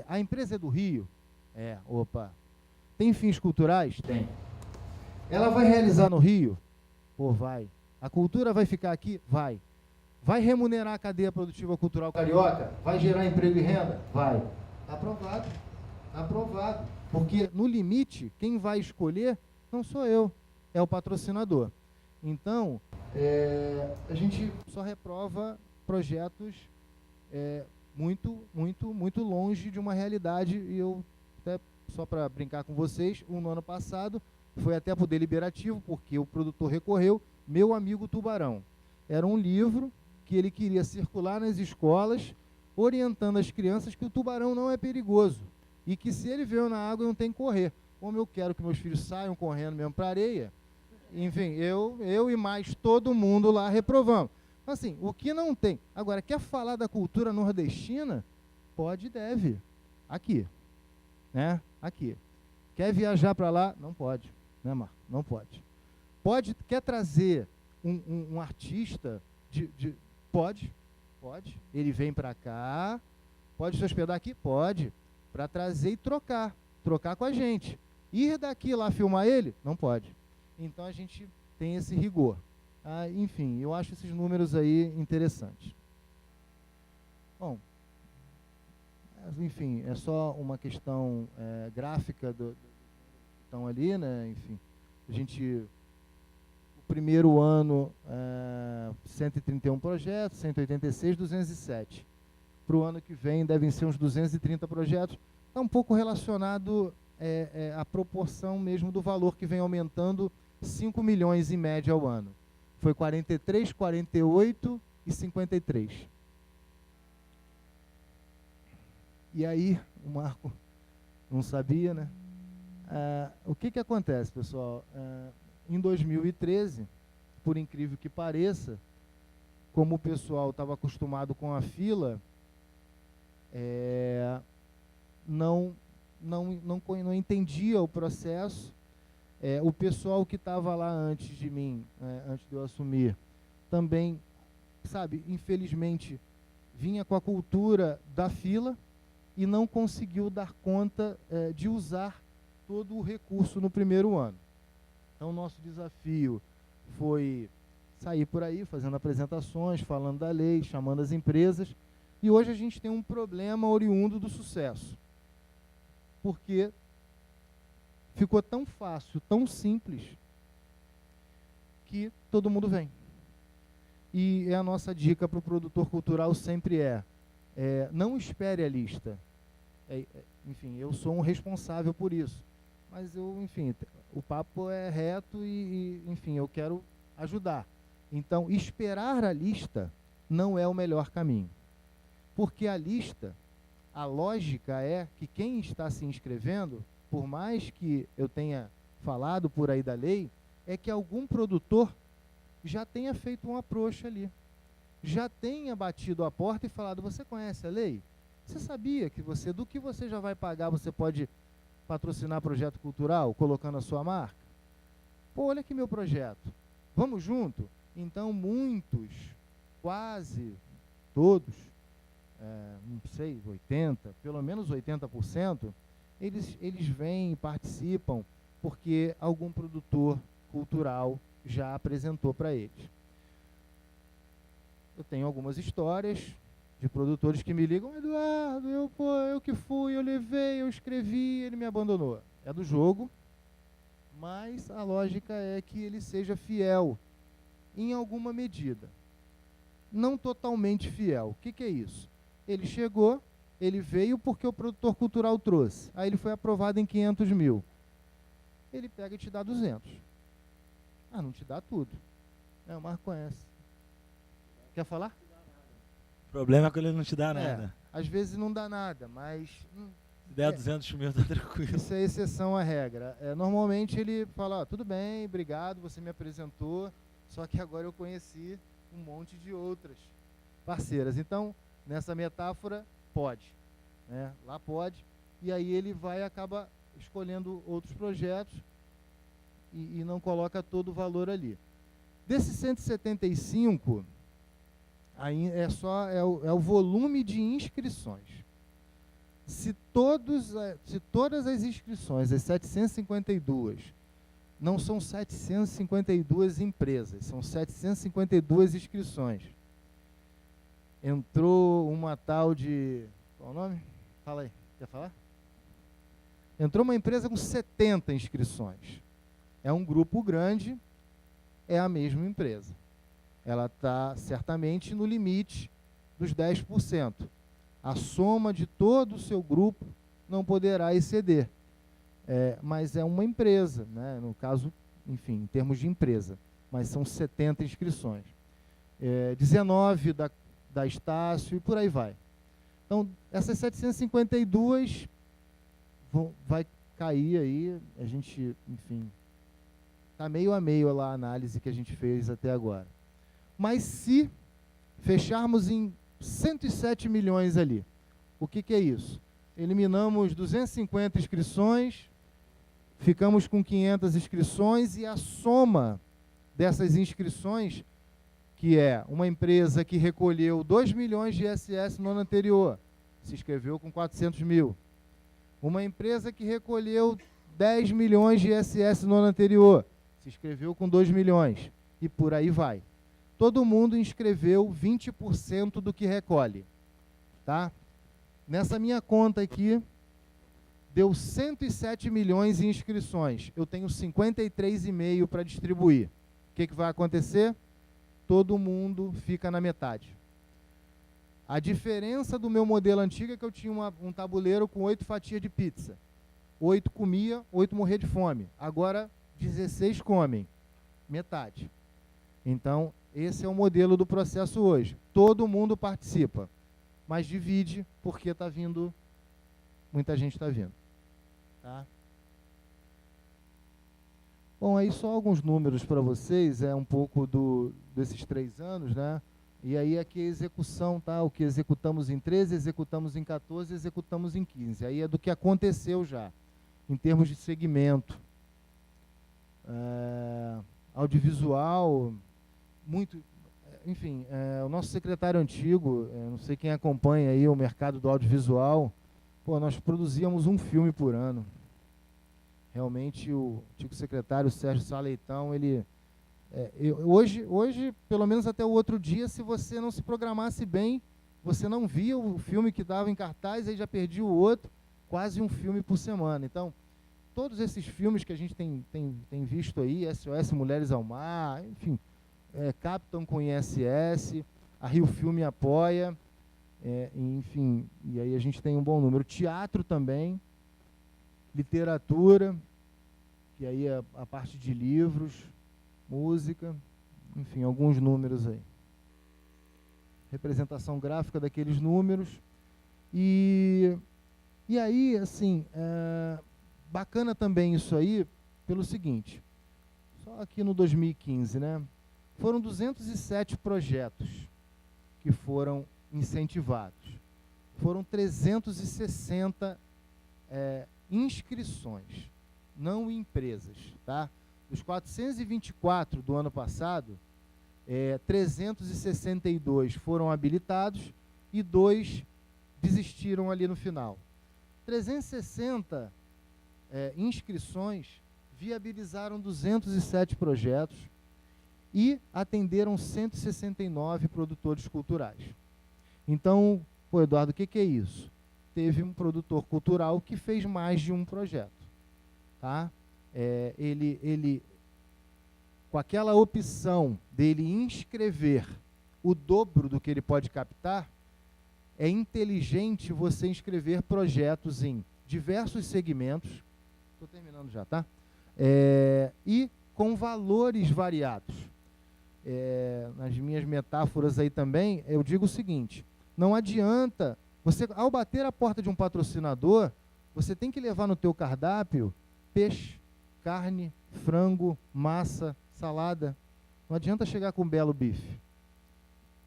a empresa é do Rio? Tem fins culturais? Tem. Ela vai realizar no Rio? Pô, vai. A cultura vai ficar aqui? Vai. Vai remunerar a cadeia produtiva cultural carioca? Vai gerar emprego e renda? Vai. Aprovado. Aprovado. Porque, no limite, quem vai escolher não sou eu, é o patrocinador. Então, a gente só reprova projetos muito longe de uma realidade. E eu, até só para brincar com vocês, no ano passado, foi até para o deliberativo, porque o produtor recorreu, Meu Amigo Tubarão. Era um livro que ele queria circular nas escolas, orientando as crianças que o tubarão não é perigoso e que se ele veio na água não tem que correr. Como eu quero que meus filhos saiam correndo mesmo para a areia, enfim, eu e mais todo mundo lá reprovamos. Assim, o que não tem. Agora, quer falar da cultura nordestina? Pode e deve. Aqui. Né? Aqui. Quer viajar para lá? Não pode. Né, Marco? Não pode. Quer trazer um artista Pode. Ele vem para cá, pode se hospedar aqui? Pode. Para trazer e trocar com a gente. Ir daqui lá filmar ele? Não pode. Então a gente tem esse rigor. Enfim, eu acho esses números aí interessantes. Bom, enfim, é só uma questão gráfica que estão ali, né? Enfim, primeiro ano, 131 projetos, 186, 207. Para o ano que vem devem ser uns 230 projetos. Está um pouco relacionado à proporção mesmo do valor que vem aumentando, 5 milhões em média ao ano. Foi 43, 48 e 53. E aí, o Marco não sabia, né? O que acontece, pessoal? Em 2013, por incrível que pareça, como o pessoal estava acostumado com a fila, não entendia o processo. O pessoal que estava lá antes de mim, antes de eu assumir, também, sabe, infelizmente, vinha com a cultura da fila e não conseguiu dar conta de usar todo o recurso no primeiro ano. Então, o nosso desafio foi sair por aí, fazendo apresentações, falando da lei, chamando as empresas. E hoje a gente tem um problema oriundo do sucesso. porque ficou tão fácil, tão simples, que todo mundo vem. E a nossa dica para o produtor cultural sempre não espere a lista. Enfim, eu sou um responsável por isso. Mas o papo é reto enfim, eu quero ajudar. Então, esperar a lista não é o melhor caminho. Porque a lista, a lógica é que quem está se inscrevendo, por mais que eu tenha falado por aí da lei, é que algum produtor já tenha feito um approach ali. Já tenha batido a porta e falado, você conhece a lei? Você sabia que do que você já vai pagar, você pode patrocinar projeto cultural, colocando a sua marca? Pô, olha aqui meu projeto. Vamos junto? Então, muitos, quase todos, não sei, 80%, pelo menos 80%, eles vêm e participam porque algum produtor cultural já apresentou para eles. Eu tenho algumas histórias de produtores que me ligam, Eduardo, eu que fui, eu levei, eu escrevi, ele me abandonou. É do jogo, mas a lógica é que ele seja fiel em alguma medida. Não totalmente fiel. O que é isso? Ele chegou, ele veio porque o produtor cultural trouxe. Aí ele foi aprovado em 500 mil. Ele pega e te dá 200. Ah, não te dá tudo. O Marco conhece. Quer falar? O problema é que ele não te dá nada. Às vezes não dá nada, mas... Se der 200 mil, tá tranquilo. Isso é exceção à regra. Normalmente ele fala, tudo bem, obrigado, você me apresentou, só que agora eu conheci um monte de outras parceiras. Então, nessa metáfora, pode. Lá pode. E aí ele acaba escolhendo outros projetos e não coloca todo o valor ali. Desses 175, aí é o volume de inscrições. Se todas as inscrições, as 752, não são 752 empresas, são 752 inscrições. Entrou uma tal de... Qual é o nome? Fala aí, quer falar? Entrou uma empresa com 70 inscrições. É um grupo grande, é a mesma empresa. Ela está certamente no limite dos 10%. A soma de todo o seu grupo não poderá exceder. Mas é uma empresa, né? No caso, enfim, em termos de empresa. Mas são 70 inscrições. 19 da Estácio e por aí vai. Então, essas 752 vai cair aí, a gente, enfim, está meio a meio lá a análise que a gente fez até agora. Mas se fecharmos em 107 milhões ali, o que é isso? Eliminamos 250 inscrições, ficamos com 500 inscrições e a soma dessas inscrições, que é uma empresa que recolheu 2 milhões de ISS no ano anterior, se inscreveu com 400 mil. Uma empresa que recolheu 10 milhões de ISS no ano anterior, se inscreveu com 2 milhões. E por aí vai. Todo mundo inscreveu 20% do que recolhe. Tá? Nessa minha conta aqui, deu 107 milhões em inscrições. Eu tenho 53,5 para distribuir. O que vai acontecer? Todo mundo fica na metade. A diferença do meu modelo antigo é que eu tinha um tabuleiro com 8 fatias de pizza. 8 comia, 8 morria de fome. Agora, 16 comem. Metade. Então, esse é o modelo do processo hoje. Todo mundo participa, mas divide porque está vindo, muita gente está vindo. Tá? Bom, aí só alguns números para vocês, um pouco desses 3 anos, né? E aí aqui a execução, tá? O que executamos em 13, executamos em 14, executamos em 15. Aí é do que aconteceu já, em termos de segmento. Audiovisual, muito... Enfim, o nosso secretário antigo, não sei quem acompanha aí o mercado do audiovisual, nós produzíamos um filme por ano. Realmente o antigo secretário Sérgio Sá Leitão, ele... hoje, pelo menos até o outro dia, se você não se programasse bem, você não via o filme que estava em cartaz, aí já perdia o outro. quase um filme por semana. Então, todos esses filmes que a gente tem visto aí, SOS Mulheres ao Mar, enfim, Capitão com ISS, a Rio Filme apoia, enfim, e aí a gente tem um bom número. Teatro também, literatura, que aí é a parte de livros, música, enfim, alguns números aí. Representação gráfica daqueles números. E aí, assim, bacana também isso aí, pelo seguinte, só aqui no 2015, né? Foram 207 projetos que foram incentivados. Foram 360 inscrições, não empresas, tá? Dos 424 do ano passado, 362 foram habilitados e 2 desistiram ali no final. 360 inscrições viabilizaram 207 projetos e atenderam 169 produtores culturais. Então, pô, Eduardo, o que é isso? Teve um produtor cultural que fez mais de um projeto. Tá? Ele, com aquela opção dele inscrever o dobro do que ele pode captar, é inteligente você inscrever projetos em diversos segmentos, estou terminando já, tá? E com valores variados. Nas minhas metáforas aí também, eu digo o seguinte, não adianta, você, ao bater a porta de um patrocinador, você tem que levar no teu cardápio peixe, carne, frango, massa, salada. Não adianta chegar com um belo bife.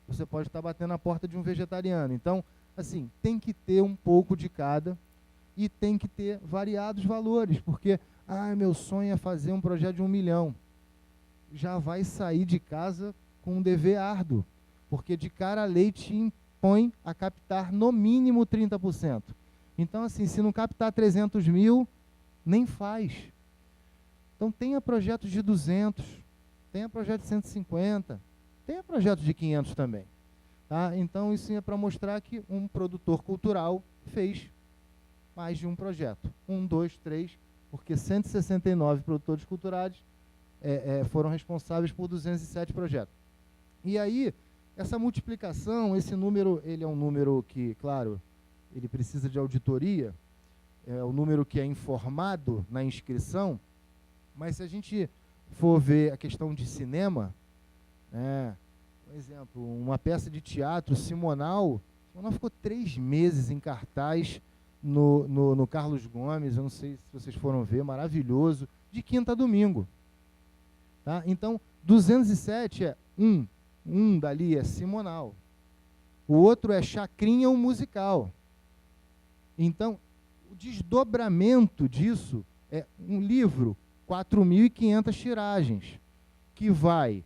Você pode estar batendo a porta de um vegetariano. Então, assim, tem que ter um pouco de cada e tem que ter variados valores, porque, meu sonho é fazer um projeto de 1 milhão. Já vai sair de casa com um dever árduo, porque de cara a lei te impõe a captar no mínimo 30%. Então, assim, se não captar 300 mil, nem faz. Então, tenha projetos de 200, tenha projeto de 150, tenha projeto de 500 também. Tá? Então, isso é para mostrar que um produtor cultural fez mais de um projeto. 1, 2, 3, porque 169 produtores culturais foram responsáveis por 207 projetos. E aí, essa multiplicação, esse número, ele é um número que, claro, ele precisa de auditoria, é o número que é informado na inscrição, mas se a gente for ver a questão de cinema, por exemplo, uma peça de teatro, Simonal ficou 3 meses em cartaz no Carlos Gomes, eu não sei se vocês foram ver, maravilhoso, de quinta a domingo. Tá? Então, 207 é um dali é Simonal, o outro é Chacrinha, um musical. Então, o desdobramento disso é um livro, 4.500 tiragens, que vai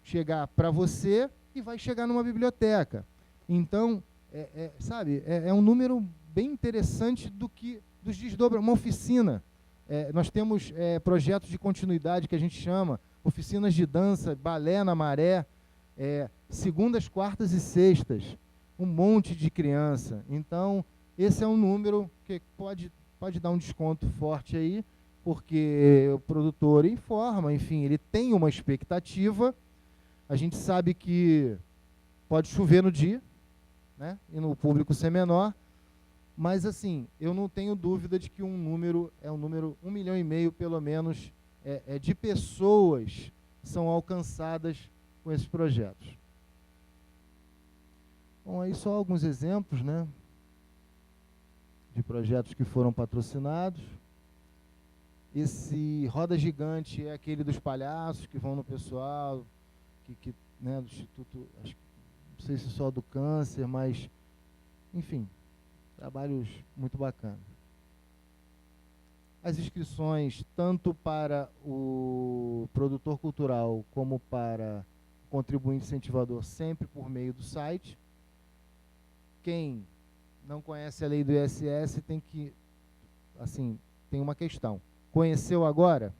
chegar para você e vai chegar numa biblioteca. Então, sabe, é um número bem interessante dos desdobramentos. Uma oficina. Nós temos projetos de continuidade que a gente chama, oficinas de dança, balé na maré, segundas, quartas e sextas, um monte de criança. Então, esse é um número que pode dar um desconto forte aí, porque o produtor informa, enfim, ele tem uma expectativa. A gente sabe que pode chover no dia, né, e no público ser menor, mas assim, eu não tenho dúvida de que um número, 1,5 milhão pelo menos, de pessoas são alcançadas com esses projetos. Bom, aí só alguns exemplos, né, de projetos que foram patrocinados. Esse Roda Gigante é aquele dos palhaços que vão no pessoal, né, do Instituto, acho, não sei se só do câncer, mas, enfim, trabalhos muito bacanas. As inscrições, tanto para o produtor cultural como para o contribuinte incentivador, sempre por meio do site. Quem não conhece a lei do ISS tem que, assim, tem uma questão. Conheceu agora?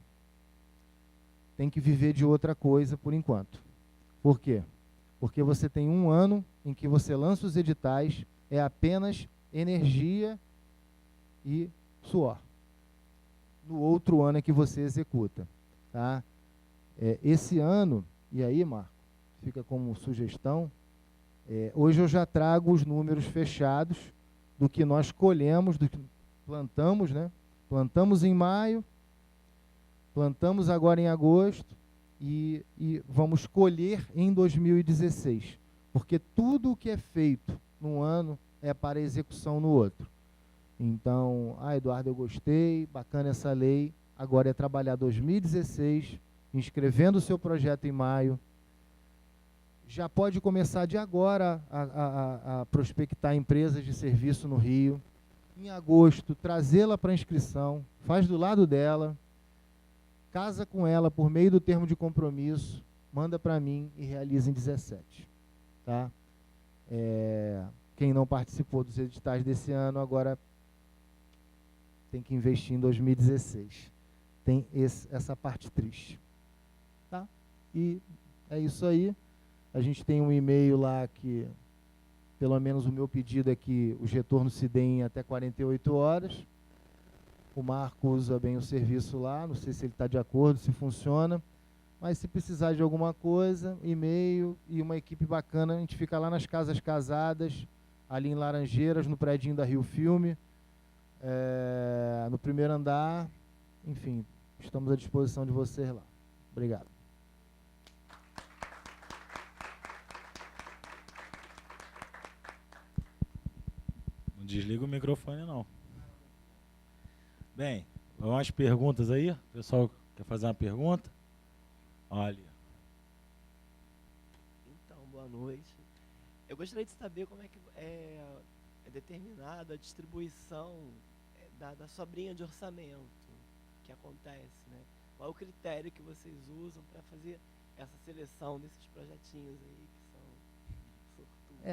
Tem que viver de outra coisa por enquanto. Por quê? Porque você tem 1 ano em que você lança os editais, é apenas energia e suor. No outro ano é que você executa. Tá? Esse ano, e aí, Marco, fica como sugestão, hoje eu já trago os números fechados do que nós colhemos, do que plantamos, né? Plantamos em maio, plantamos agora em agosto e vamos colher em 2016, porque tudo o que é feito num ano é para execução no outro. Então, Eduardo, eu gostei, bacana essa lei, agora é trabalhar 2016, inscrevendo o seu projeto em maio, já pode começar de agora a prospectar empresas de serviço no Rio, em agosto, trazê-la para inscrição, faz do lado dela, casa com ela por meio do termo de compromisso, manda para mim e realiza em 17. Tá? Quem não participou dos editais desse ano, agora tem que investir em 2016. Tem essa parte triste. Tá? E é isso aí. A gente tem um e-mail lá que, pelo menos o meu pedido é que os retornos se deem em até 48 horas. O Marco usa bem o serviço lá, não sei se ele está de acordo, se funciona. Mas se precisar de alguma coisa, e-mail e uma equipe bacana, a gente fica lá nas Casas Casadas, ali em Laranjeiras, no predinho da Rio Filme, no primeiro andar. Enfim, estamos à disposição de vocês lá. Obrigado. Não desliga o microfone, não. Bem, vamos às perguntas aí. O pessoal quer fazer uma pergunta? Olha. Então, boa noite. Eu gostaria de saber como é que é determinada a distribuição da sobrinha de orçamento que acontece, né? Qual é o critério que vocês usam para fazer essa seleção desses projetinhos aí que são sortudos?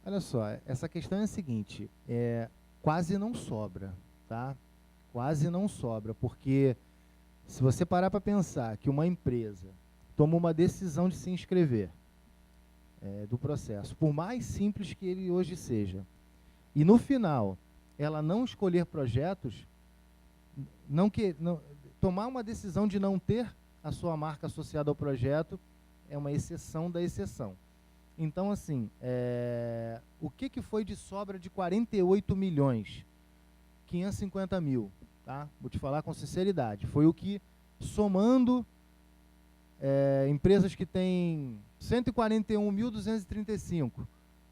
Olha só, essa questão é a seguinte, quase não sobra, tá? Quase não sobra, porque se você parar para pensar que uma empresa toma uma decisão de se inscrever do processo, por mais simples que ele hoje seja, e no final ela não escolher projetos, tomar uma decisão de não ter a sua marca associada ao projeto é uma exceção da exceção. Então, assim, o que foi de sobra de 48 milhões? 550 mil, tá? Vou te falar com sinceridade. Foi o que, somando empresas que têm 141.235,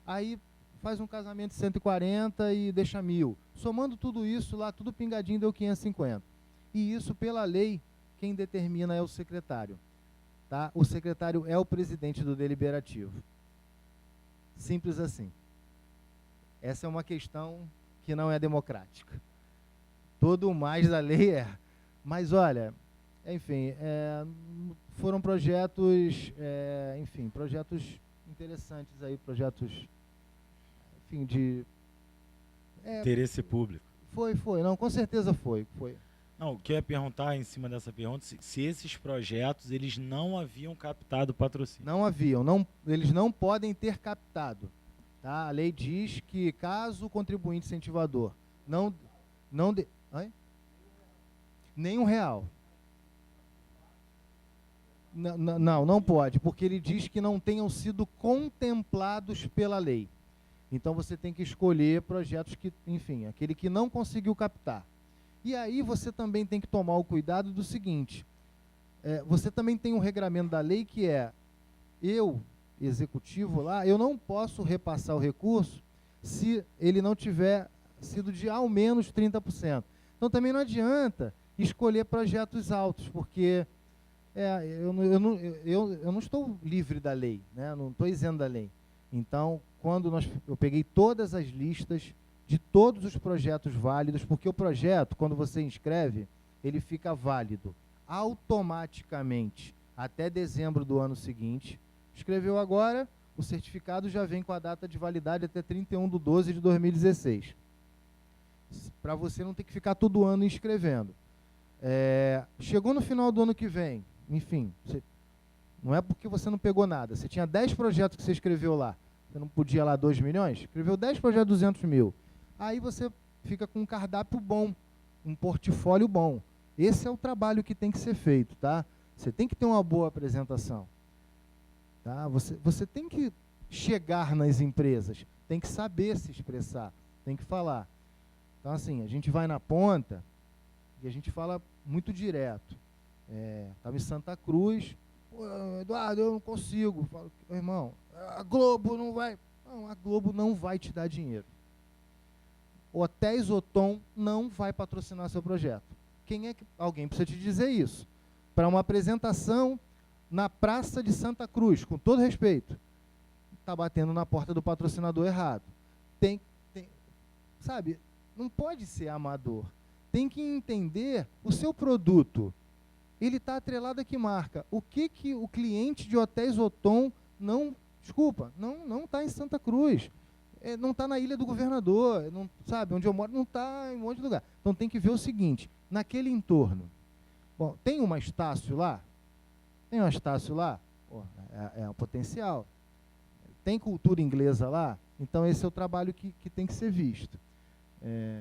aí faz um casamento de 140 e deixa 1.000. Somando tudo isso lá, tudo pingadinho, deu 550. E isso, pela lei, quem determina é o secretário. Tá? O secretário é o presidente do deliberativo. Simples assim. Essa é uma questão que não é democrática. Todo o mais da lei é. Mas, olha, enfim, foram projetos, projetos interessantes aí, projetos, enfim, de... Interesse público. Foi. Não, com certeza foi. Não, o que eu ia perguntar em cima dessa pergunta, se esses projetos, eles não haviam captado patrocínio. Não haviam, eles não podem ter captado. Tá? A lei diz que caso o contribuinte incentivador nem R$1. Não pode, porque ele diz que não tenham sido contemplados pela lei. Então você tem que escolher projetos que, enfim, aquele que não conseguiu captar. E aí você também tem que tomar o cuidado do seguinte, você também tem um regramento da lei que eu, executivo lá, eu não posso repassar o recurso se ele não tiver sido de ao menos 30%. Então também não adianta escolher projetos altos, porque eu não estou livre da lei, né? Não estou isento da lei. Então, eu peguei todas as listas de todos os projetos válidos, porque o projeto, quando você inscreve, ele fica válido automaticamente até dezembro do ano seguinte. Escreveu agora, o certificado já vem com a data de validade até 31/12/2016. Para você não ter que ficar todo ano inscrevendo. Chegou no final do ano que vem, enfim, não é porque você não pegou nada. Você tinha 10 projetos que você escreveu lá. Você não podia lá 2 milhões? Escreveu 10 projetos de 200 mil. Aí você fica com um cardápio bom, um portfólio bom. Esse é o trabalho que tem que ser feito, tá? Você tem que ter uma boa apresentação, tá? Você tem que chegar nas empresas, tem que saber se expressar, tem que falar. Então, assim, a gente vai na ponta e a gente fala muito direto. Estava em Santa Cruz, Eduardo, eu não consigo. Eu falo, irmão, a Globo não vai... Não, a Globo não vai te dar dinheiro. Hotéis Othon não vai patrocinar seu projeto. Alguém precisa te dizer isso. Para uma apresentação na Praça de Santa Cruz, com todo respeito, está batendo na porta do patrocinador errado. Sabe, não pode ser amador. Tem que entender o seu produto. Ele está atrelado a que marca? O que o cliente de Hotéis Othon não está em Santa Cruz. Não está na Ilha do Governador, não, sabe, onde eu moro, não está em um monte de lugar. Então tem que ver o seguinte, naquele entorno. Bom, tem uma Estácio lá? Tem uma Estácio lá? É um potencial. Tem cultura inglesa lá? Então esse é o trabalho que tem que ser visto.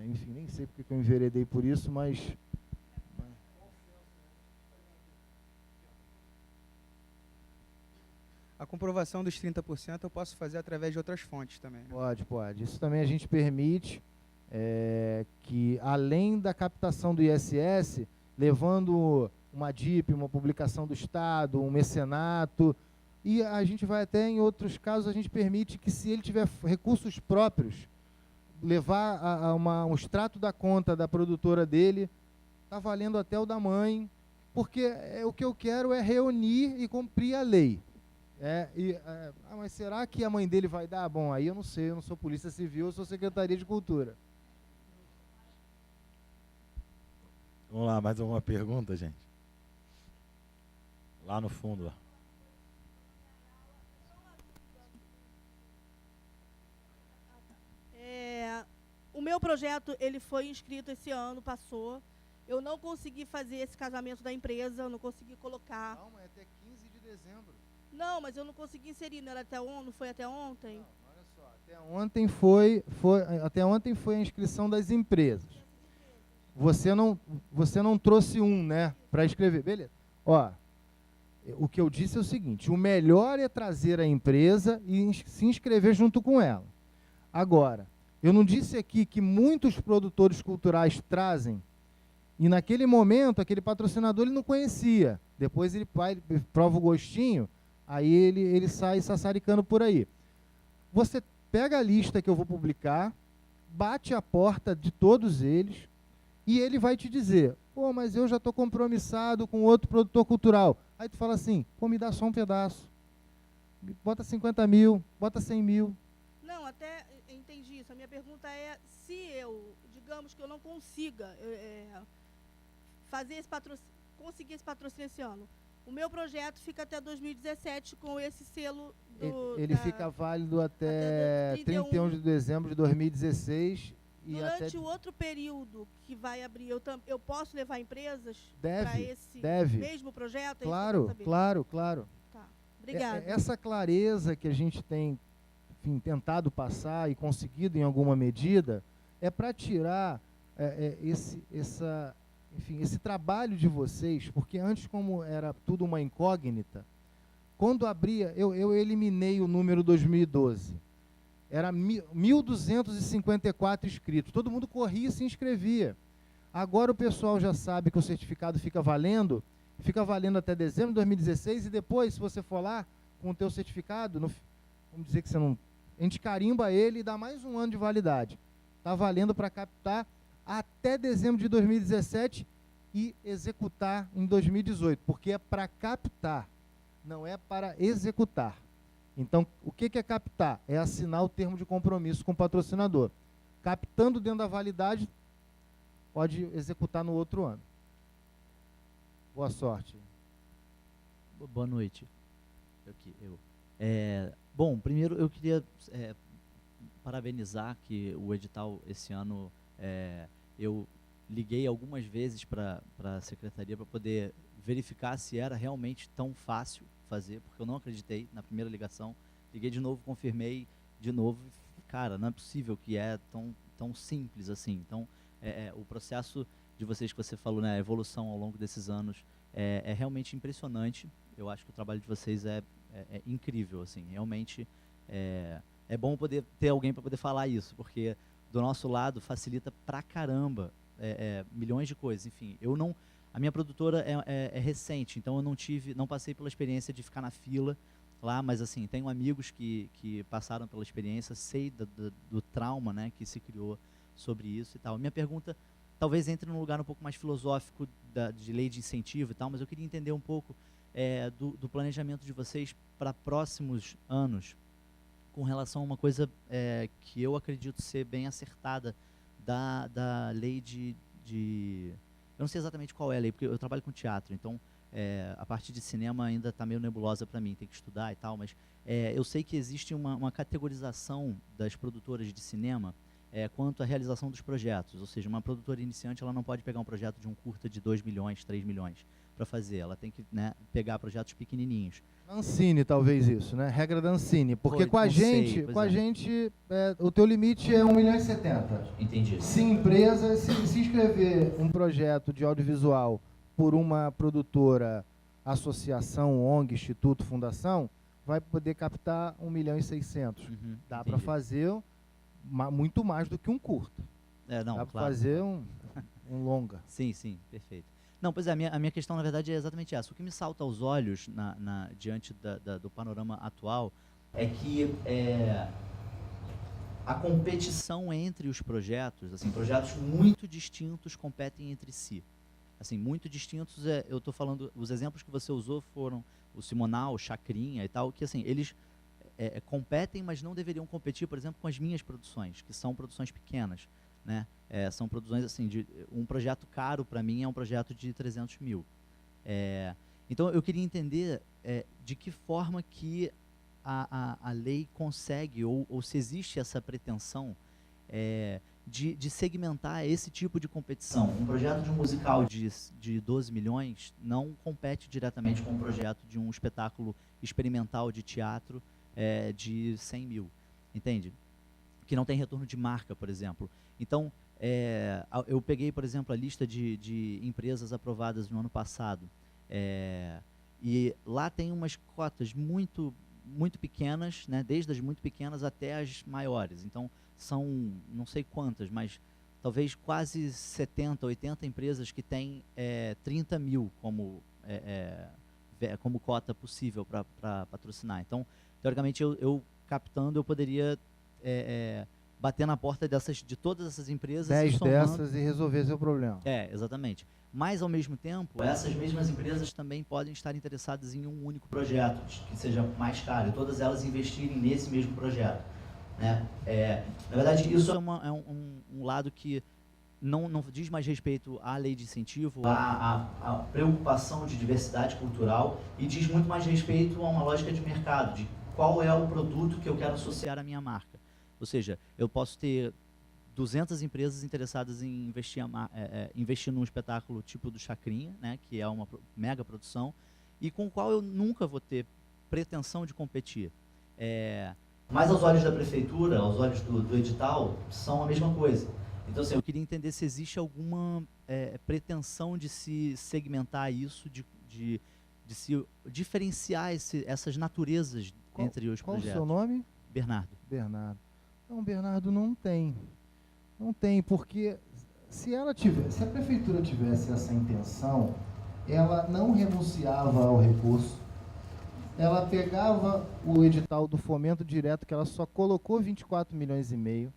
Enfim, nem sei porque que eu enveredei por isso, mas... A comprovação dos 30% eu posso fazer através de outras fontes também, né? Pode. Isso também a gente permite que, além da captação do ISS, levando uma DIP, uma publicação do Estado, um mecenato, e a gente vai até, em outros casos, a gente permite que, se ele tiver recursos próprios, levar um extrato da conta da produtora dele, está valendo até o da mãe, porque o que eu quero é reunir e cumprir a lei. Mas será que a mãe dele vai dar? Bom, aí eu não sei, eu não sou Polícia Civil, eu sou Secretaria de Cultura. Vamos lá, mais alguma pergunta, gente? Lá no fundo, lá. O meu projeto, ele foi inscrito esse ano, passou. Eu não consegui fazer esse casamento da empresa, eu não consegui colocar. Calma, é até 15 de dezembro. Não, mas eu não consegui inserir, não foi até ontem? Não, olha só, até ontem foi a inscrição das empresas. Você não trouxe né, para escrever, beleza? O que eu disse é o seguinte, o melhor é trazer a empresa e se inscrever junto com ela. Agora, eu não disse aqui que muitos produtores culturais trazem, e naquele momento, aquele patrocinador ele não conhecia. Depois ele prova o gostinho, aí ele sai sassaricando por aí. Você pega a lista que eu vou publicar, bate a porta de todos eles, e ele vai te dizer, mas eu já estou compromissado com outro produtor cultural. Aí tu fala assim, me dá só um pedaço. Bota 50 mil, bota 100 mil. Não, até entendi isso. A minha pergunta é, se digamos que eu não consiga conseguir esse patrocínio esse ano, o meu projeto fica até 2017 com esse selo ele fica válido até 31 de dezembro de 2016. Durante o outro período que vai abrir, eu posso levar empresas para esse mesmo projeto? Claro. Tá, obrigada. Essa clareza que a gente tem, enfim, tentado passar e conseguido em alguma medida, é para tirar esse trabalho de vocês, porque antes, como era tudo uma incógnita, quando abria, eu eliminei o número 2012. Era 1.254 inscritos. Todo mundo corria e se inscrevia. Agora o pessoal já sabe que o certificado fica valendo até dezembro de 2016, e depois, se você for lá com o teu certificado, vamos dizer que você não... A gente carimba ele e dá mais um ano de validade. Está valendo para captar até dezembro de 2017 e executar em 2018, porque é para captar, não é para executar. Então, o que é captar? É assinar o termo de compromisso com o patrocinador. Captando dentro da validade, pode executar no outro ano. Boa sorte. Boa noite. Bom, primeiro eu queria parabenizar que o edital esse ano, eu liguei algumas vezes para a secretaria para poder verificar se era realmente tão fácil fazer, porque eu não acreditei na primeira ligação. Liguei de novo, confirmei de novo. Cara, não é possível que é tão tão simples assim. Então, o processo de vocês que você falou, né, a evolução ao longo desses anos é realmente impressionante. Eu acho que o trabalho de vocês é incrível, assim, realmente é bom poder ter alguém para poder falar isso, porque do nosso lado facilita pra caramba milhões de coisas. Enfim, a minha produtora é recente, então eu não passei pela experiência de ficar na fila lá, mas assim, tenho amigos que passaram pela experiência, sei do trauma, né, que se criou sobre isso e tal. Minha pergunta talvez entre num lugar um pouco mais filosófico de lei de incentivo e tal, mas eu queria entender um pouco do planejamento de vocês para próximos anos, com relação a uma coisa que eu acredito ser bem acertada da lei eu não sei exatamente qual é a lei, porque eu trabalho com teatro, então a parte de cinema ainda está meio nebulosa para mim, tem que estudar e tal, mas eu sei que existe uma categorização das produtoras de cinema quanto à realização dos projetos, ou seja, uma produtora iniciante ela não pode pegar um projeto de um curta de 2 milhões, 3 milhões para fazer, ela tem que, né, pegar projetos pequenininhos. Ancine, talvez isso, né? Regra da Ancine. Porque com a não gente, sei, pois o teu limite é 1,70 milhões. Entendi. Se empresa, se inscrever um projeto de audiovisual por uma produtora, associação, ONG, instituto, fundação, vai poder captar 1.600.000. Dá para fazer muito mais do que um curto. Não, dá para claro. fazer um longa. Sim, perfeito. Não, pois é, a minha questão, na verdade, é exatamente essa. O que me salta aos olhos diante do panorama atual é que a competição entre os projetos, assim, projetos muito distintos competem entre si. Assim, muito distintos, eu estou falando, os exemplos que você usou foram o Simonal, o Chacrinha e tal, que assim, eles competem, mas não deveriam competir, por exemplo, com as minhas produções, que são produções pequenas, né? São produções assim, um projeto caro para mim é um projeto de 300 mil. Então eu queria entender de que forma que a lei consegue, ou se existe essa pretensão de segmentar esse tipo de competição. Um projeto de um musical de 12 milhões não compete diretamente com um projeto de um espetáculo experimental de teatro de 100 mil, entende? Que não tem retorno de marca, por exemplo. Então, eu peguei, por exemplo, a lista de empresas aprovadas no ano passado, e lá tem umas cotas muito pequenas, né, desde as muito pequenas até as maiores. Então, são não sei quantas, mas talvez quase 70, 80 empresas que têm 30 mil como cota possível para patrocinar. Então, teoricamente, eu captando, eu poderia bater na porta de todas essas empresas. 10 dessas e resolver seu problema. Exatamente. Mas, ao mesmo tempo, essas mesmas empresas também podem estar interessadas em um único projeto, que seja mais caro, e todas elas investirem nesse mesmo projeto. Né? Na verdade, isso é um lado que não diz mais respeito à lei de incentivo, à preocupação de diversidade cultural, e diz muito mais respeito a uma lógica de mercado, de qual é o produto que eu quero associar à minha marca. Ou seja, eu posso ter 200 empresas interessadas em investir num espetáculo tipo do Chacrinha, né, que é uma mega produção, e com o qual eu nunca vou ter pretensão de competir. Mas aos olhos da prefeitura, aos olhos do edital, são a mesma coisa. Então, assim, eu queria entender se existe alguma pretensão de se segmentar isso, de se diferenciar essas naturezas entre os projetos. Qual o seu nome? Bernardo. Bernardo. Não, Bernardo, não tem. Não tem, porque se a prefeitura tivesse essa intenção, ela não renunciava ao recurso, ela pegava o edital do fomento direto, que ela só colocou 24 milhões e meio,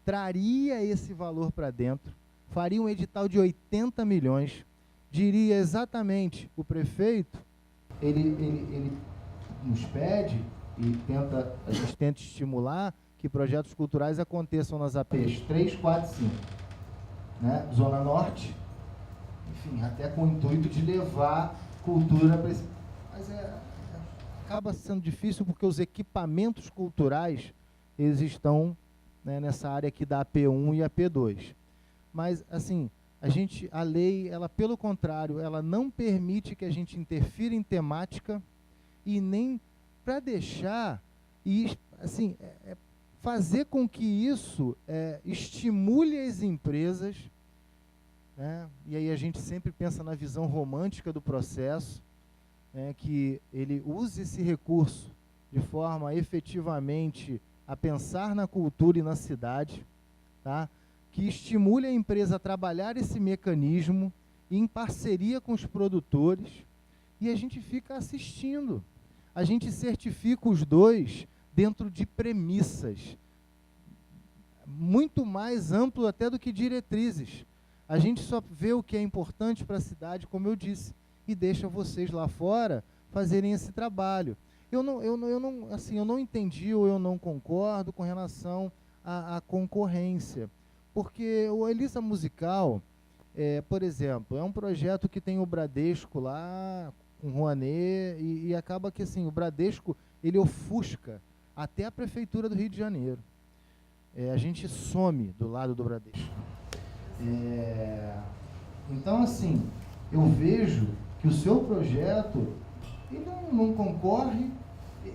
traria esse valor para dentro, faria um edital de 80 milhões, diria exatamente, o prefeito, ele nos pede e a gente tenta estimular que projetos culturais aconteçam nas APs 3, 4, 5, né? Zona Norte, enfim, até com o intuito de levar cultura para esse... Mas acaba sendo difícil porque os equipamentos culturais, eles estão, né, nessa área aqui da AP1 e AP2. Mas, assim, a lei, ela, pelo contrário, ela não permite que a gente interfira em temática e nem para deixar, e assim, fazer com que isso estimule as empresas, né? E aí a gente sempre pensa na visão romântica do processo, né? Que ele use esse recurso de forma efetivamente a pensar na cultura e na cidade, tá? Que estimule a empresa a trabalhar esse mecanismo em parceria com os produtores, e a gente fica assistindo. A gente certifica os dois dentro de premissas, muito mais amplo até do que diretrizes. A gente só vê o que é importante para a cidade, como eu disse, e deixa vocês lá fora fazerem esse trabalho. Eu não entendi ou eu não concordo com relação à concorrência, porque o Elisa Musical, por exemplo, é um projeto que tem o Bradesco lá, com o Rouanet, e acaba que assim, o Bradesco ele ofusca até a Prefeitura do Rio de Janeiro. A gente some do lado do Bradesco. Então, assim, eu vejo que o seu projeto, ele não concorre,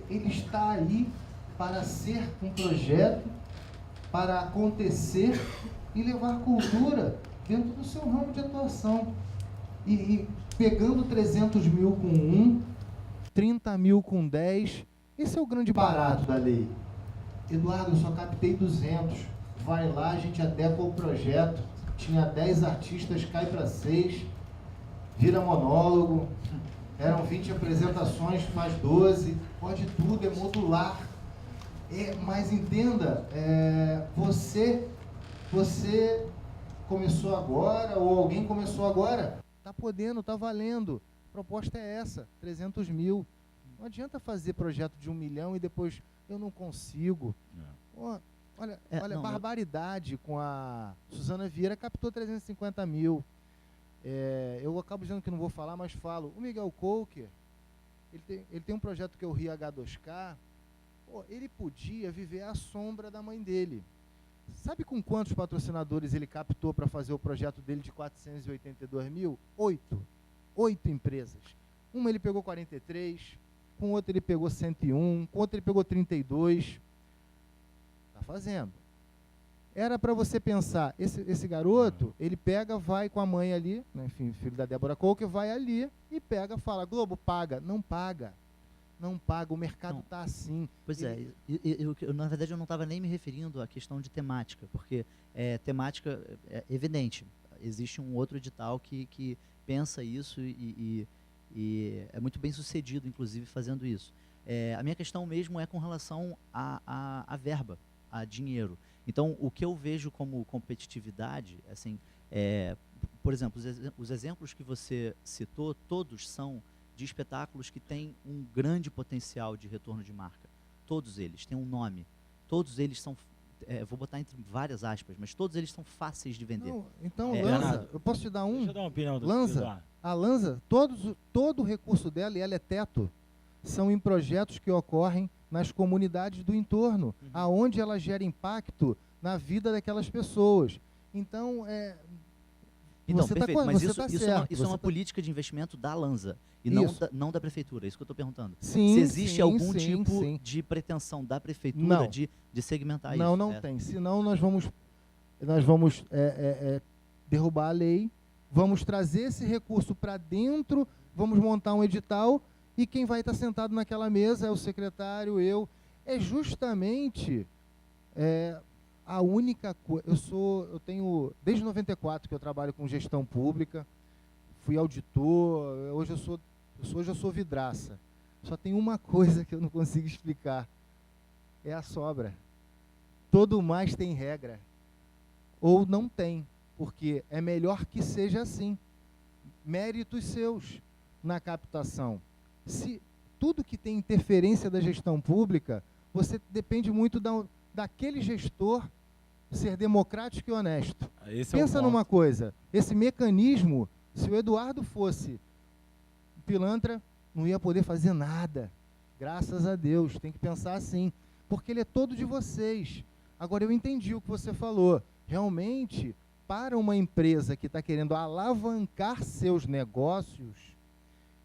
ele está aí para ser um projeto, para acontecer e levar cultura dentro do seu ramo de atuação. E pegando 300 mil com 1, 30 mil com 10, esse é o grande barato da lei. Eduardo, eu só captei 200. Vai lá, a gente adequa o projeto. Tinha 10 artistas, cai para 6, vira monólogo. Eram 20 apresentações, faz 12. Pode tudo, é modular. Mas entenda, você começou agora, ou alguém começou agora, está podendo, está valendo. A proposta é essa, 300 mil. Não adianta fazer projeto de 1 milhão e depois eu não consigo. Olha, barbaridade com a Suzana Vieira, captou 350 mil. Eu acabo dizendo que não vou falar, mas falo. O Miguel Coker, ele tem um projeto que é o Rio H2K. Ele podia viver à sombra da mãe dele. Sabe com quantos patrocinadores ele captou para fazer o projeto dele de 482 mil? 8 empresas. Uma ele pegou 43, com outra ele pegou 101, com outra ele pegou 32. Está fazendo. Era para você pensar, esse garoto, ele pega, vai com a mãe ali, né, enfim, filho da Débora Coker, vai ali e pega, fala, Globo, paga. Não paga. Não paga, o mercado está assim. Pois eu, na verdade, eu não estava nem me referindo à questão de temática, porque temática é evidente. Existe um outro edital que pensa isso e é muito bem sucedido, inclusive, fazendo isso. A minha questão mesmo é com relação à verba, a dinheiro. Então, o que eu vejo como competitividade, assim, por exemplo, os exemplos que você citou, todos são de espetáculos que têm um grande potencial de retorno de marca. Todos eles têm um nome. Todos eles são, vou botar entre várias aspas, mas todos eles são fáceis de vender. Não, então, Lanza, eu posso te dar um? Deixa eu dar uma opinião do Lanza, a Lanza, todo o recurso dela, e ela é teto, são em projetos que ocorrem nas comunidades do entorno, aonde ela gera impacto na vida daquelas pessoas. Então, Então, você perfeito, tá, mas você isso, tá isso certo, é uma política de investimento da Lanza e não da prefeitura, é isso que eu estou perguntando. Sim, se existe algum sim, tipo sim. de pretensão da prefeitura de segmentar isso. Não tem, senão nós vamos derrubar a lei, vamos trazer esse recurso para dentro, vamos montar um edital e quem vai estar sentado naquela mesa é o secretário, eu. É justamente a única coisa. Eu tenho desde 94 que eu trabalho com gestão pública, fui auditor, hoje eu sou vidraça. Só tem uma coisa que eu não consigo explicar, é a sobra. Todo mais tem regra, ou não tem, porque é melhor que seja assim. Méritos seus na captação. Se tudo que tem interferência da gestão pública, você depende muito daquele gestor ser democrático e honesto. Pensa numa coisa, esse mecanismo, se o Eduardo fosse pilantra, não ia poder fazer nada. Graças a Deus, tem que pensar assim, porque ele é todo de vocês. Agora, eu entendi o que você falou. Realmente, para uma empresa que está querendo alavancar seus negócios,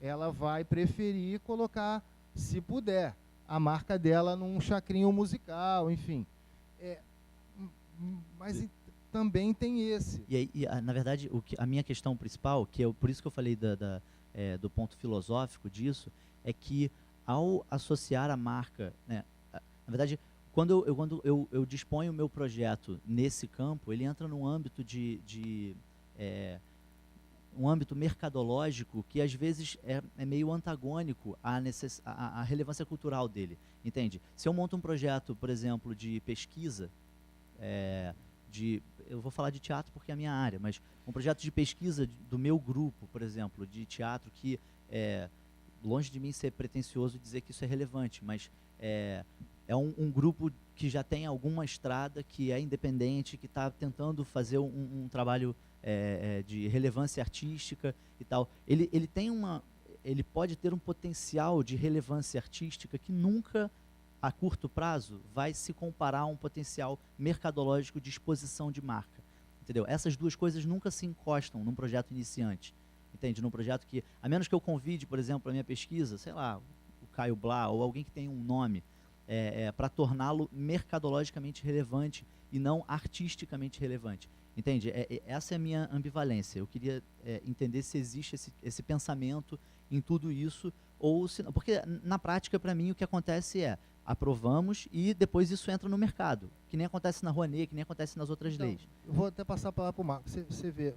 ela vai preferir colocar, se puder, a marca dela num chacrinho musical, enfim. Mas também tem esse. E aí, na verdade, a minha questão principal, por isso que eu falei do ponto filosófico disso, é que ao associar a marca, né, na verdade, quando eu disponho o meu projeto nesse campo, ele entra num âmbito um âmbito mercadológico que às vezes é meio antagônico à relevância cultural dele, entende? Se eu monto um projeto, por exemplo, de pesquisa, eu vou falar de teatro porque é a minha área, mas um projeto de pesquisa do meu grupo, por exemplo, de teatro, que longe de mim ser pretensioso dizer que isso é relevante, mas é um grupo que já tem alguma estrada, que é independente, que está tentando fazer um trabalho de relevância artística e tal. Ele pode ter um potencial de relevância artística que nunca, a curto prazo, vai se comparar a um potencial mercadológico de exposição de marca. Entendeu? Essas duas coisas nunca se encostam num projeto iniciante. Entende? Num projeto que, a menos que eu convide, por exemplo, a minha pesquisa, sei lá, o Caio Blá, ou alguém que tem um nome, para torná-lo mercadologicamente relevante e não artisticamente relevante. Entende? Essa é a minha ambivalência. Eu queria entender se existe esse pensamento em tudo isso, ou se não. Porque, na prática, para mim, o que acontece aprovamos e depois isso entra no mercado, que nem acontece na Rouanet, que nem acontece nas outras leis. Eu vou até passar a palavra para o Marco. Você vê,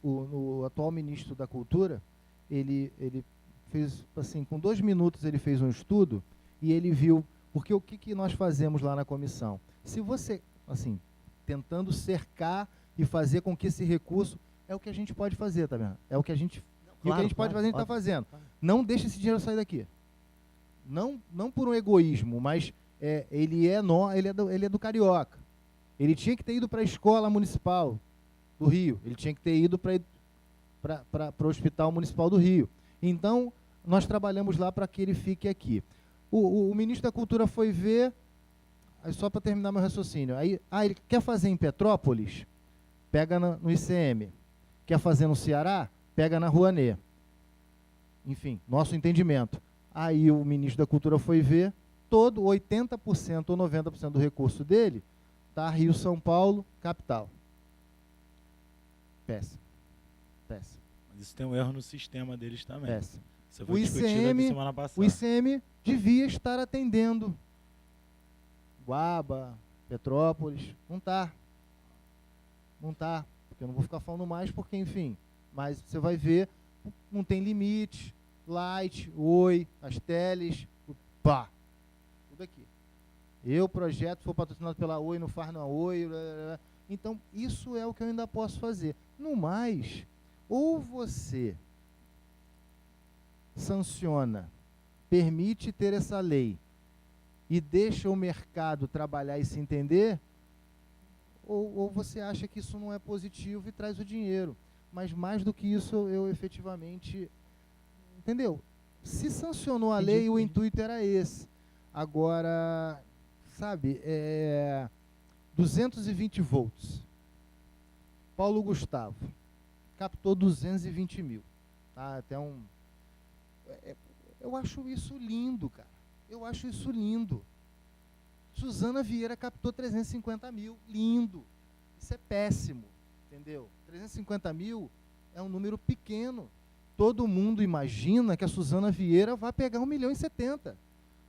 o atual ministro da Cultura, ele fez, assim, com 2 minutos ele fez um estudo e ele viu, porque o que nós fazemos lá na comissão? Se você, assim, tentando cercar e fazer com que esse recurso, é o que a gente pode fazer, tá vendo? É o que a gente, o que a gente pode fazer, a gente está fazendo. Não deixe esse dinheiro sair daqui. Não por um egoísmo, mas ele é do Carioca. Ele tinha que ter ido para a escola municipal do Rio. Ele tinha que ter ido para o Hospital Municipal do Rio. Então, nós trabalhamos lá para que ele fique aqui. O ministro da Cultura foi ver, só para terminar meu raciocínio, ele quer fazer em Petrópolis, pega no ICM. Quer fazer no Ceará, pega na Rouanet. Enfim, nosso entendimento. Aí o ministro da Cultura foi ver, 80% ou 90% do recurso dele está Rio, São Paulo, capital. Péssimo. Péssimo. Mas isso tem um erro no sistema deles também. Péssimo. Você foi discutido aqui semana passada. O ICM devia estar atendendo Guaba, Petrópolis. Não está. Não está. Porque eu não vou ficar falando mais, porque, enfim. Mas você vai ver, não tem limite. Light, Oi, as teles, pá, tudo aqui. Projeto, for patrocinado pela Oi, não faz na Oi. Blá, blá, blá. Então, isso é o que eu ainda posso fazer. No mais, ou você sanciona, permite ter essa lei e deixa o mercado trabalhar e se entender, ou você acha que isso não é positivo e traz o dinheiro. Mas mais do que isso, eu efetivamente... Entendeu? Se sancionou a lei, o intuito era esse. Agora, sabe, 220 volts. Paulo Gustavo captou 220 mil. Tá? Até eu acho isso lindo, cara. Eu acho isso lindo. Suzana Vieira captou 350 mil. Lindo. Isso é péssimo. Entendeu? 350 mil é um número pequeno. Todo mundo imagina que a Suzana Vieira vai pegar 1,70 milhão,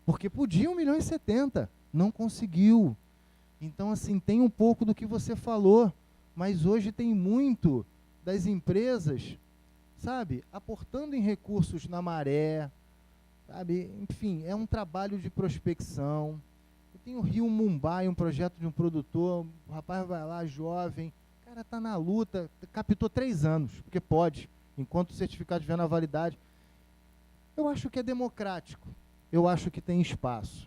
porque podia 1,70 milhão, não conseguiu. Então, assim, tem um pouco do que você falou, mas hoje tem muito das empresas, sabe, aportando em recursos na Maré, sabe, enfim, é um trabalho de prospecção. Eu tenho o Rio Mumbai, um projeto de um produtor, o rapaz vai lá, jovem, o cara está na luta, captou 3 anos, porque pode. Enquanto o certificado estiver na validade, eu acho que é democrático, eu acho que tem espaço,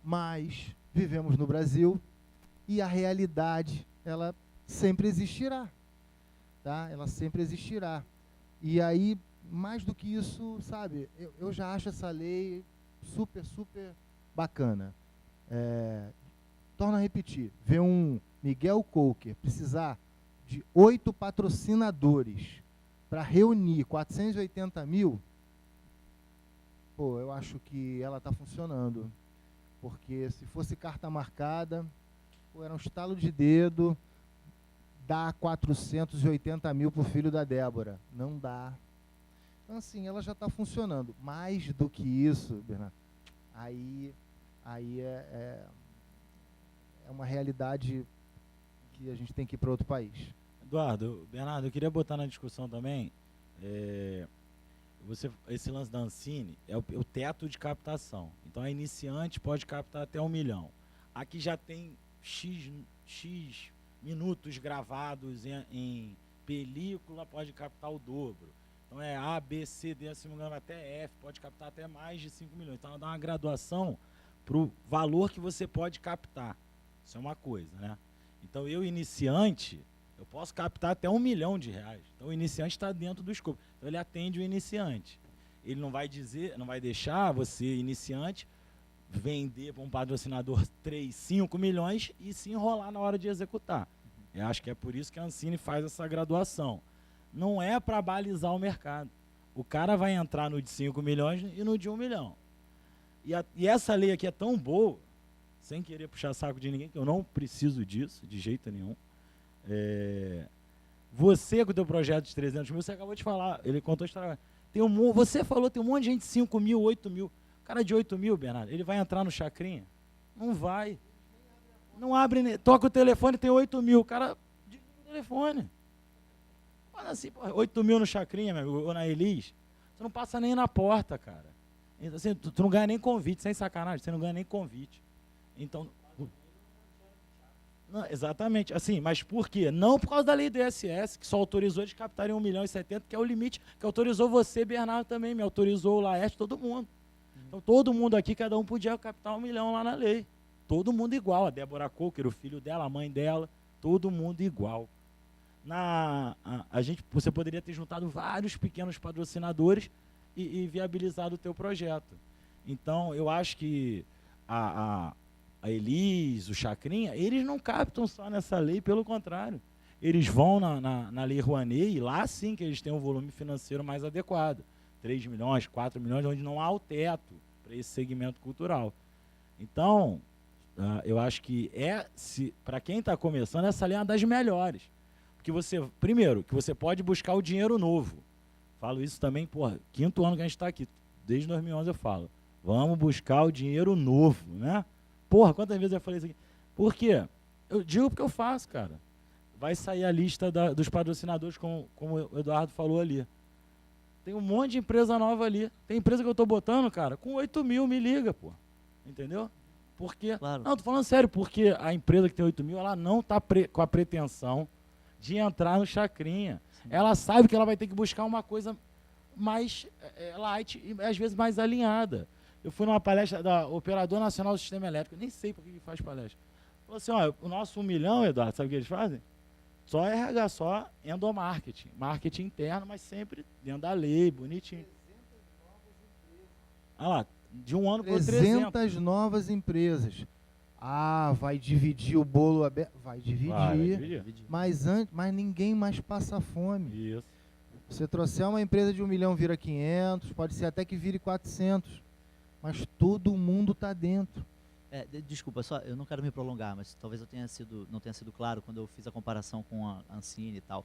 mas vivemos no Brasil e a realidade, ela sempre existirá, tá? Ela sempre existirá. E aí, mais do que isso, sabe, eu já acho essa lei super, super bacana. Torno a repetir, ver um Miguel Coker precisar de 8 patrocinadores para reunir 480 mil, eu acho que ela está funcionando. Porque se fosse carta marcada, Pô, era um estalo de dedo, dá 480 mil pro filho da Débora. Não dá. Então, assim, ela já está funcionando. Mais do que isso, Bernardo, aí é uma realidade que a gente tem que ir para outro país. Eduardo, Bernardo, eu queria botar na discussão também, esse lance da Ancine é o teto de captação. Então, a iniciante pode captar até 1 milhão. Aqui já tem X minutos gravados em película, pode captar o dobro. Então é A, B, C, D, se não me engano, até F, pode captar até mais de 5 milhões. Então ela dá uma graduação para o valor que você pode captar. Isso é uma coisa, né? Então eu, iniciante, eu posso captar até R$1 milhão. Então o iniciante está dentro do escopo. Então ele atende o iniciante. Ele não vai deixar você, iniciante, vender para um patrocinador 3, 5 milhões e se enrolar na hora de executar. Eu acho que é por isso que a Ancine faz essa graduação. Não é para balizar o mercado. O cara vai entrar no de 5 milhões e no de 1 milhão. E essa lei aqui é tão boa, sem querer puxar saco de ninguém, que eu não preciso disso, de jeito nenhum. Você, com o teu projeto de 300 mil, você acabou de falar, ele contou a história. Você falou, tem um monte de gente de 5 mil, 8 mil. O cara de 8 mil, Bernardo, ele vai entrar no Chacrinha? Não vai. Não abre, toca o telefone, tem 8 mil. O cara desliga o telefone. Mas assim, porra, 8 mil no Chacrinha, meu amigo, ou na Elis, você não passa nem na porta, cara. Então, assim, tu não ganha nem convite, sem sacanagem, você não ganha nem convite. Então, não, exatamente, assim, mas por quê? Não por causa da lei do ISS, que só autorizou eles captarem 1,70 milhão, que é o limite, que autorizou você, Bernardo, também, me autorizou o Laerte, todo mundo. Então, todo mundo aqui, cada um podia captar 1 milhão lá na lei. Todo mundo igual, a Débora Coker, o filho dela, a mãe dela, todo mundo igual. Você poderia ter juntado vários pequenos patrocinadores e viabilizado o teu projeto. Então, eu acho que a Elis, o Chacrinha, eles não captam só nessa lei, pelo contrário. Eles vão na Lei Rouanet e lá sim que eles têm um volume financeiro mais adequado. 3 milhões, 4 milhões, onde não há o teto para esse segmento cultural. Então, eu acho que para quem está começando, essa lei é uma das melhores. Porque primeiro, que você pode buscar o dinheiro novo. Falo isso também, porra, 5º ano que a gente está aqui, desde 2011 eu falo. Vamos buscar o dinheiro novo, né? Porra, quantas vezes eu falei isso aqui? Por quê? Eu digo porque eu faço, cara. Vai sair a lista dos patrocinadores, como o Eduardo falou ali. Tem um monte de empresa nova ali. Tem empresa que eu estou botando, cara, com 8 mil, me liga, pô. Entendeu? Porque, Claro. não, tô falando sério, porque a empresa que tem 8 mil, ela não está com a pretensão de entrar no Chacrinha. Sim. Ela sabe que ela vai ter que buscar uma coisa mais light e às vezes mais alinhada. Eu fui numa palestra da Operador Nacional do Sistema Elétrico, nem sei por que faz palestra. Falou assim, ó, o nosso 1 milhão, Eduardo, sabe o que eles fazem? Só RH, só endomarketing, marketing interno, mas sempre dentro da lei, bonitinho. Olha lá, de um ano para 300 novas empresas. Ah, vai dividir o bolo aberto? Vai dividir. Mas ninguém mais passa fome. Isso. Se trouxer uma empresa de 1 milhão, vira 500, pode ser até que vire 400. Mas todo mundo está dentro. Desculpa, só, eu não quero me prolongar, mas talvez eu não tenha sido claro quando eu fiz a comparação com a Ancine e tal.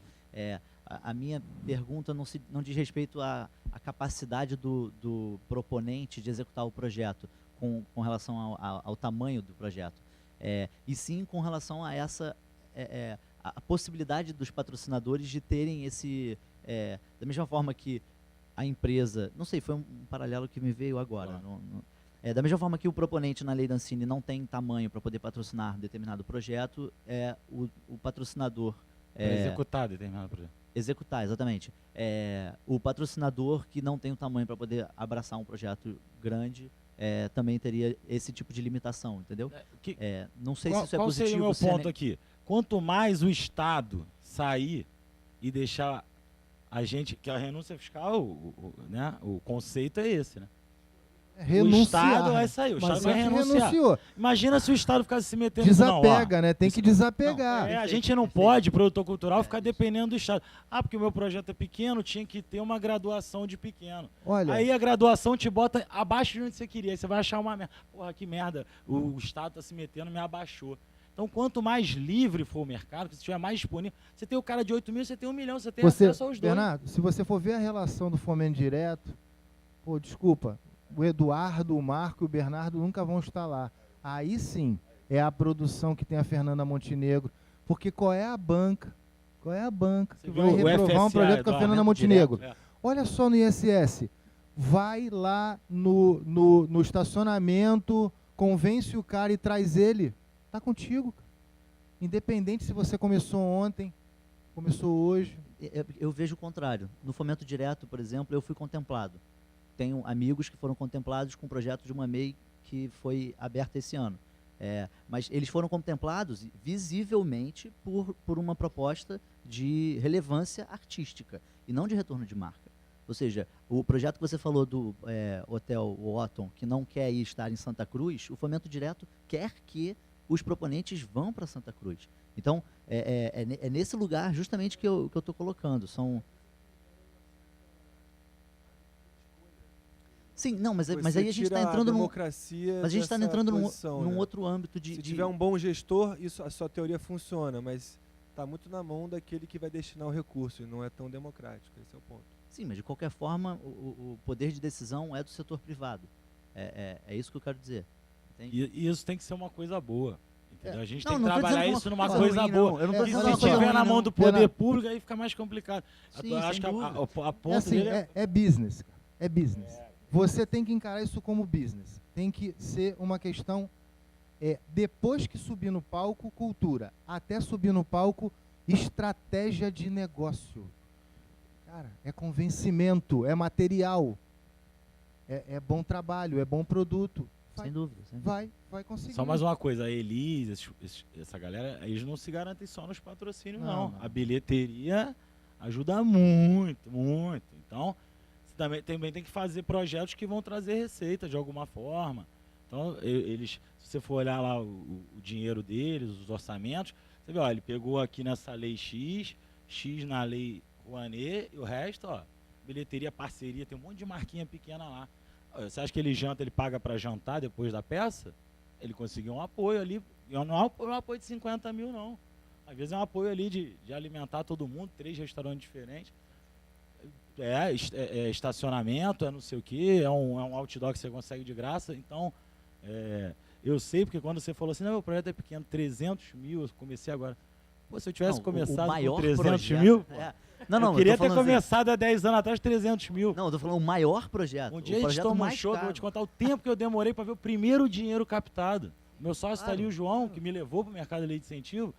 A minha pergunta não diz respeito à capacidade do proponente de executar o projeto com relação ao tamanho do projeto, e sim com relação a a possibilidade dos patrocinadores de terem da mesma forma que a empresa, não sei, foi um paralelo que me veio agora, da mesma forma que o proponente na lei da Ancine não tem tamanho para poder patrocinar determinado projeto, o patrocinador... executar determinado projeto. Executar, exatamente. O patrocinador que não tem o tamanho para poder abraçar um projeto grande também teria esse tipo de limitação, entendeu? Não sei se isso é positivo. Qual seria o meu ponto aqui? Quanto mais o Estado sair e deixar a gente... Que a renúncia fiscal, né, o conceito é esse, né? Renunciar. O Estado vai sair, o Estado vai renunciar. Renunciou. Imagina se o Estado ficasse se metendo... Desapega, né? Tem que desapegar. A gente não pode, produtor cultural, ficar dependendo do Estado. Porque o meu projeto é pequeno, tinha que ter uma graduação de pequeno. Olha, aí a graduação te bota abaixo de onde você queria. Aí você vai achar uma merda. Porra, que merda. O Estado está se metendo, me abaixou. Então, quanto mais livre for o mercado, se tiver mais disponível, você tem o cara de 8 mil, você tem 1 milhão, você tem acesso aos dois. Bernardo, se você for ver a relação do fomento direto, pô, desculpa, o Eduardo, o Marco e o Bernardo nunca vão estar lá. Aí sim, é a produção que tem a Fernanda Montenegro. Porque qual é a banca? Qual é a banca que vai reprovar um projeto com a Fernanda Montenegro? Olha só no ISS. Vai lá no estacionamento, convence o cara e traz ele. Tá contigo. Independente se você começou ontem, começou hoje. Eu vejo o contrário. No fomento direto, por exemplo, eu fui contemplado. Tenho amigos que foram contemplados com o projeto de uma MEI que foi aberta esse ano. Mas eles foram contemplados visivelmente por uma proposta de relevância artística e não de retorno de marca. Ou seja, o projeto que você falou do Hotel Otton, que não quer estar em Santa Cruz, o fomento direto quer que os proponentes vão para Santa Cruz. Então, é nesse lugar justamente que eu estou colocando. Sim, não, mas aí a gente está entrando num outro âmbito de... Se tiver um bom gestor, a sua teoria funciona, mas está muito na mão daquele que vai destinar o recurso, e não é tão democrático, esse é o ponto. Sim, mas de qualquer forma, o poder de decisão é do setor privado. É isso que eu quero dizer. E isso tem que ser uma coisa boa. Entendeu? A gente Não, tem que não tô trabalhar dizendo isso uma numa coisa coisa ruim, boa. não. Eu não tô Porque dizendo se uma coisa estiver na ruim, mão não. do poder público, aí fica mais complicado. Sim, Eu acho sem que dúvida. a É ponta assim, dele é business. É business. Você tem que encarar isso como business. Tem que ser uma questão, depois que subir no palco, cultura. Até subir no palco, estratégia de negócio. Cara, é convencimento, é material. É bom trabalho, é bom produto. Sem dúvida. Sem dúvida. Vai conseguir. Só mais uma coisa, a Elis, essa galera, eles não se garantem só nos patrocínios, não. A bilheteria ajuda muito, muito. Então, você também tem que fazer projetos que vão trazer receita de alguma forma. Então, se você for olhar lá o dinheiro deles, os orçamentos, você vê, ó, ele pegou aqui nessa lei X na lei Rouanet, e o resto, ó, bilheteria, parceria, tem um monte de marquinha pequena lá. Você acha que ele paga para jantar depois da peça? Ele conseguiu um apoio ali, não é um apoio de 50 mil, não. Às vezes é um apoio ali de alimentar todo mundo, 3 restaurantes diferentes. Estacionamento, não sei o quê, é um outdoor que você consegue de graça. Então, eu sei, porque quando você falou assim, não, meu projeto é pequeno, 300 mil, eu comecei agora. Pô, se eu tivesse começado com 300 mil... eu queria ter começado há 10 anos atrás 300 mil. Não, eu tô falando o maior projeto. Um dia a gente toma um show, eu vou te contar o tempo que eu demorei para ver o primeiro dinheiro captado. Meu sócio está ali, o João, que me levou para o mercado de lei de incentivo.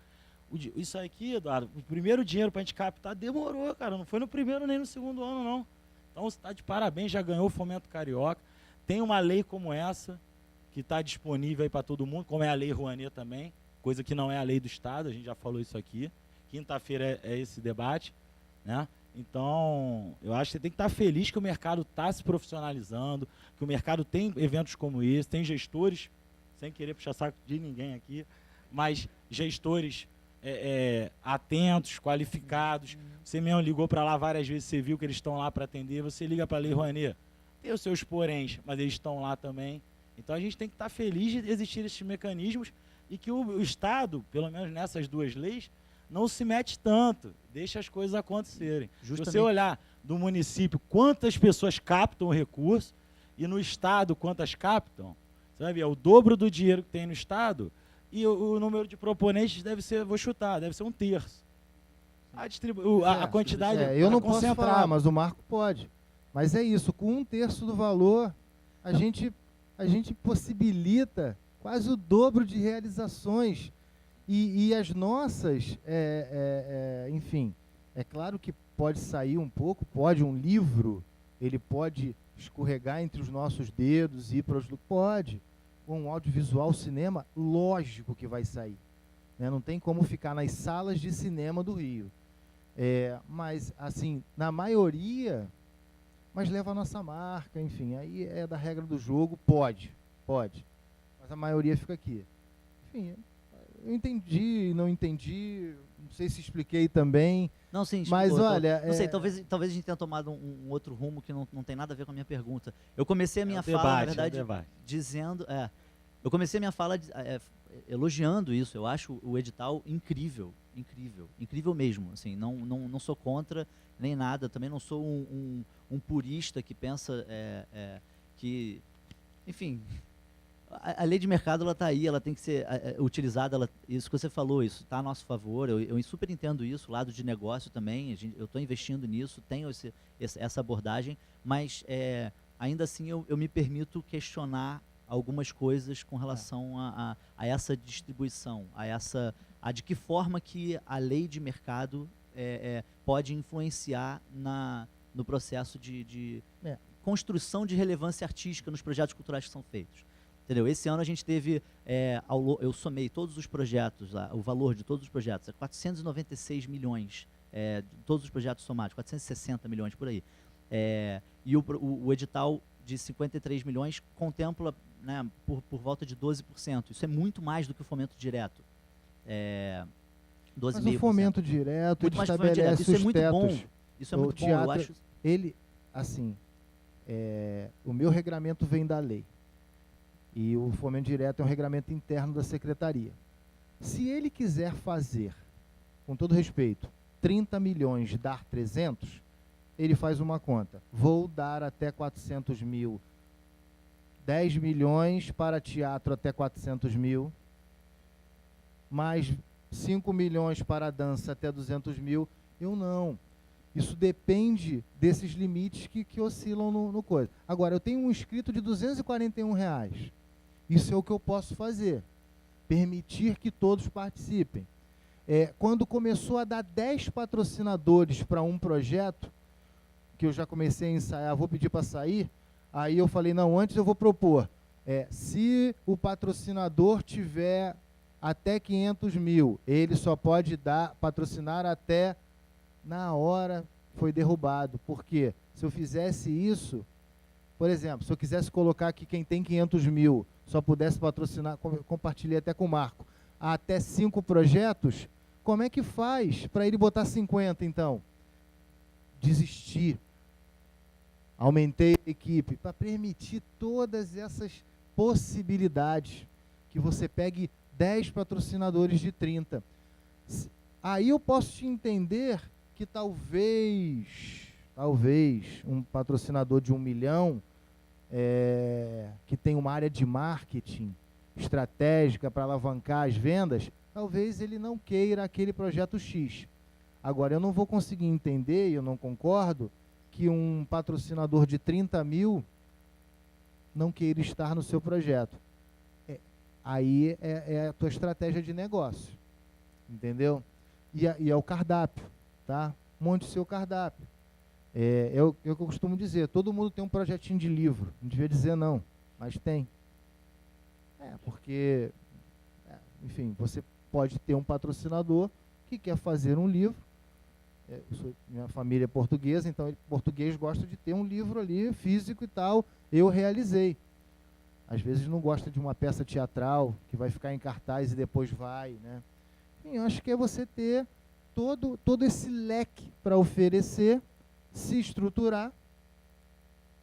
Isso aqui, Eduardo, o primeiro dinheiro para a gente captar demorou, cara. Não foi no primeiro nem no segundo ano, não. Então você está de parabéns, já ganhou o Fomento Carioca. Tem uma lei como essa, que está disponível aí para todo mundo, como é a Lei Rouanet também, coisa que não é a lei do Estado, a gente já falou isso aqui. Quinta-feira é esse debate, né? Então, eu acho que você tem que estar feliz que o mercado está se profissionalizando, que o mercado tem eventos como esse, tem gestores, sem querer puxar saco de ninguém aqui, mas gestores atentos, qualificados. Você mesmo ligou para lá várias vezes, você viu que eles estão lá para atender, você liga para a Lei Rouanet. Tem os seus poréns, mas eles estão lá também. Então, a gente tem que estar feliz de existir esses mecanismos e que o Estado, pelo menos nessas duas leis, não se mete tanto, deixa as coisas acontecerem. Justamente. Se você olhar do município quantas pessoas captam o recurso e no Estado quantas captam, você vai ver, é o dobro do dinheiro que tem no Estado e o número de proponentes deve ser, vou chutar, deve ser 1/3. A quantidade eu não posso falar, mas o Marco pode. Mas é isso, com 1/3 do valor, a gente possibilita quase o dobro de realizações. E as nossas, enfim, é claro que pode sair um pouco, um livro, ele pode escorregar entre os nossos dedos e ir para os... Pode. Um audiovisual, cinema, lógico que vai sair. Né? Não tem como ficar nas salas de cinema do Rio. Mas, assim, na maioria, mas leva a nossa marca, enfim, aí é da regra do jogo, pode. Mas a maioria fica aqui. Enfim, eu entendi, não entendi, não sei se expliquei também. Não, sim, mas olha... Não sei, talvez a gente tenha tomado um outro rumo que não tem nada a ver com a minha pergunta. Eu comecei a minha fala, na verdade, dizendo... Eu comecei a minha fala elogiando isso. Eu acho o edital incrível, incrível, incrível mesmo. Assim, não sou contra nem nada. Também não sou um purista que pensa que, enfim, a lei de mercado ela está aí, ela tem que ser utilizada. Isso que você falou, isso está a nosso favor. Eu super entendo isso, lado de negócio também. Eu estou investindo nisso, tenho essa abordagem, mas ainda assim eu me permito questionar algumas coisas com relação a essa distribuição, a de que forma que a lei de mercado pode influenciar no processo de construção de relevância artística nos projetos culturais que são feitos. Entendeu? Esse ano a gente teve, eu somei todos os projetos, o valor de todos os projetos, 496 milhões, todos os projetos somados, 460 milhões por aí. E o edital de 53 milhões contempla, né, por volta de 12%. Isso é muito mais do que o fomento direto. 12,5%. Mas o fomento direto, muito ele mais do que o fomento direto. estabelece Isso é os muito tetos. bom. Isso é O muito bom, teatro, eu acho. Ele, assim, o meu regramento vem da lei. E o fomento direto é um regramento interno da secretaria. Se ele quiser fazer, com todo respeito, 30 milhões dar 300, ele faz uma conta. Vou dar até 400 mil, 10 milhões para teatro até 400 mil, mais 5 milhões para dança até 200 mil. Eu não. Isso depende desses limites que oscilam no coisa. Agora, eu tenho um inscrito de R$241. Isso é o que eu posso fazer. Permitir que todos participem. Quando começou a dar 10 patrocinadores para um projeto, que eu já comecei a ensaiar, vou pedir para sair, aí eu falei, não, antes eu vou propor, se o patrocinador tiver até 500 mil, ele só pode patrocinar até, na hora foi derrubado. Por quê? Se eu fizesse isso, por exemplo, se eu quisesse colocar aqui quem tem 500 mil, só pudesse patrocinar, compartilhei até com o Marco, até 5 projetos, como é que faz para ele botar 50 então? Desistir. Aumentei a equipe para permitir todas essas possibilidades, que você pegue 10 patrocinadores de 30. Aí eu posso te entender que talvez um patrocinador de 1 milhão, que tem uma área de marketing estratégica para alavancar as vendas, talvez ele não queira aquele projeto X. Agora, eu não vou conseguir entender, e eu não concordo, que um patrocinador de 30 mil não queira estar no seu projeto. Aí é a tua estratégia de negócio, entendeu? E é o cardápio, tá? Monte o seu cardápio. É o que eu costumo dizer, todo mundo tem um projetinho de livro, não devia dizer não, mas tem. Porque, enfim, você pode ter um patrocinador que quer fazer um livro. Minha família é portuguesa, então português gosta de ter um livro ali físico e tal. Eu realizei. Às vezes não gosta de uma peça teatral que vai ficar em cartaz e depois vai, né? Enfim, eu acho que é você ter todo esse leque para oferecer, se estruturar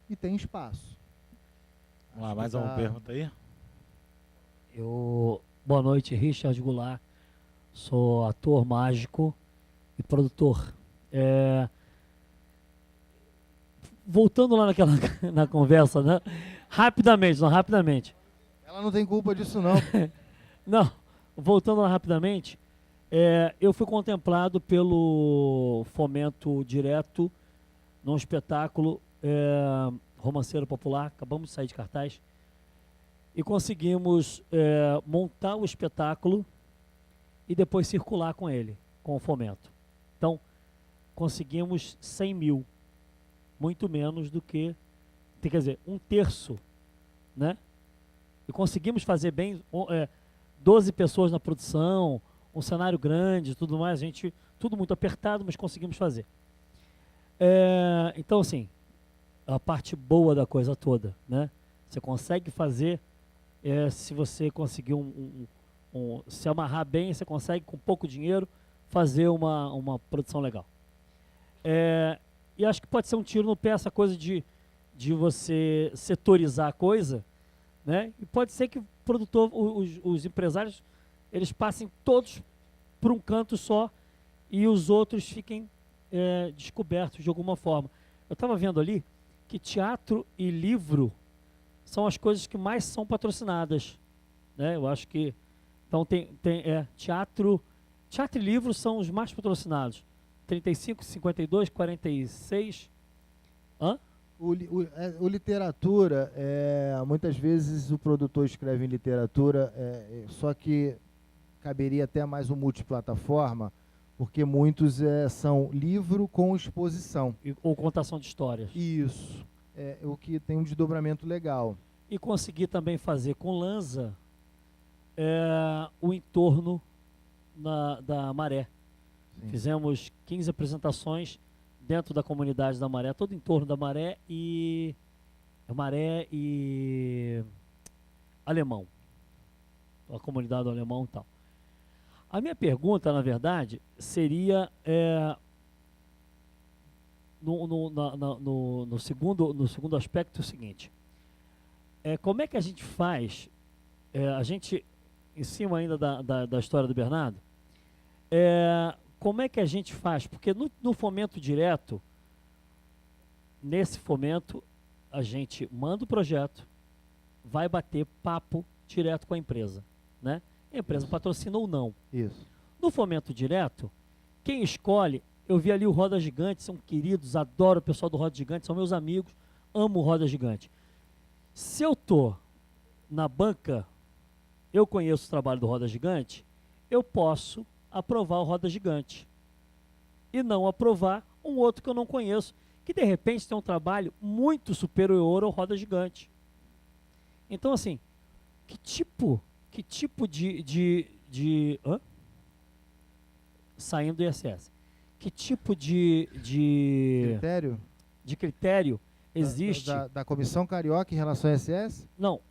e tem espaço. Vamos lá, mais uma pergunta aí? Boa noite, Richard Goulart. Sou ator mágico e produtor. Voltando lá na conversa, né? Rapidamente. Ela não tem culpa disso, não. Não, voltando lá rapidamente, eu fui contemplado pelo fomento direto num espetáculo romanceiro popular, acabamos de sair de cartaz, e conseguimos montar o espetáculo e depois circular com ele, com o fomento. Então, conseguimos 100 mil, muito menos do que, quer dizer, 1/3, né? E conseguimos fazer bem, 12 pessoas na produção, um cenário grande, tudo mais, tudo muito apertado, mas conseguimos fazer. Então, assim, a parte boa da coisa toda, né? Você consegue fazer, se você conseguir se amarrar bem, você consegue, com pouco dinheiro, fazer uma produção legal. E acho que pode ser um tiro no pé essa coisa de você setorizar a coisa, né? E pode ser que produtor, os empresários, eles passem todos por um canto só e os outros fiquem descobertos de alguma forma. Eu estava vendo ali que teatro e livro são as coisas que mais são patrocinadas, né? Eu acho que então teatro e livro são os mais patrocinados. 35, 52, 46. Hã? O literatura, muitas vezes o produtor escreve em literatura, só que caberia até mais um multiplataforma, porque muitos são livro com exposição. Ou contação de histórias. Isso. O que tem um desdobramento legal. E conseguir também fazer com Lanza o entorno da Maré. Sim. Fizemos 15 apresentações dentro da comunidade da Maré, todo em torno da Maré e Alemão. A comunidade do Alemão e tal. A minha pergunta, na verdade, seria no segundo aspecto o seguinte. Como é que a gente faz, a gente, em cima ainda da história do Bernardo, como é que a gente faz? Porque no fomento direto, nesse fomento, a gente manda o projeto, vai bater papo direto com a empresa, né? A empresa patrocina ou não. Isso. No fomento direto, quem escolhe, eu vi ali o Roda Gigante, são queridos, adoro o pessoal do Roda Gigante, são meus amigos, amo o Roda Gigante. Se eu tô na banca, eu conheço o trabalho do Roda Gigante, eu posso aprovar o Roda Gigante e não aprovar um outro que eu não conheço, que de repente tem um trabalho muito superior ao Roda Gigante. Então, assim, que tipo de saindo do ISS, que tipo de critério existe da Comissão Carioca em relação ao ISS? Não,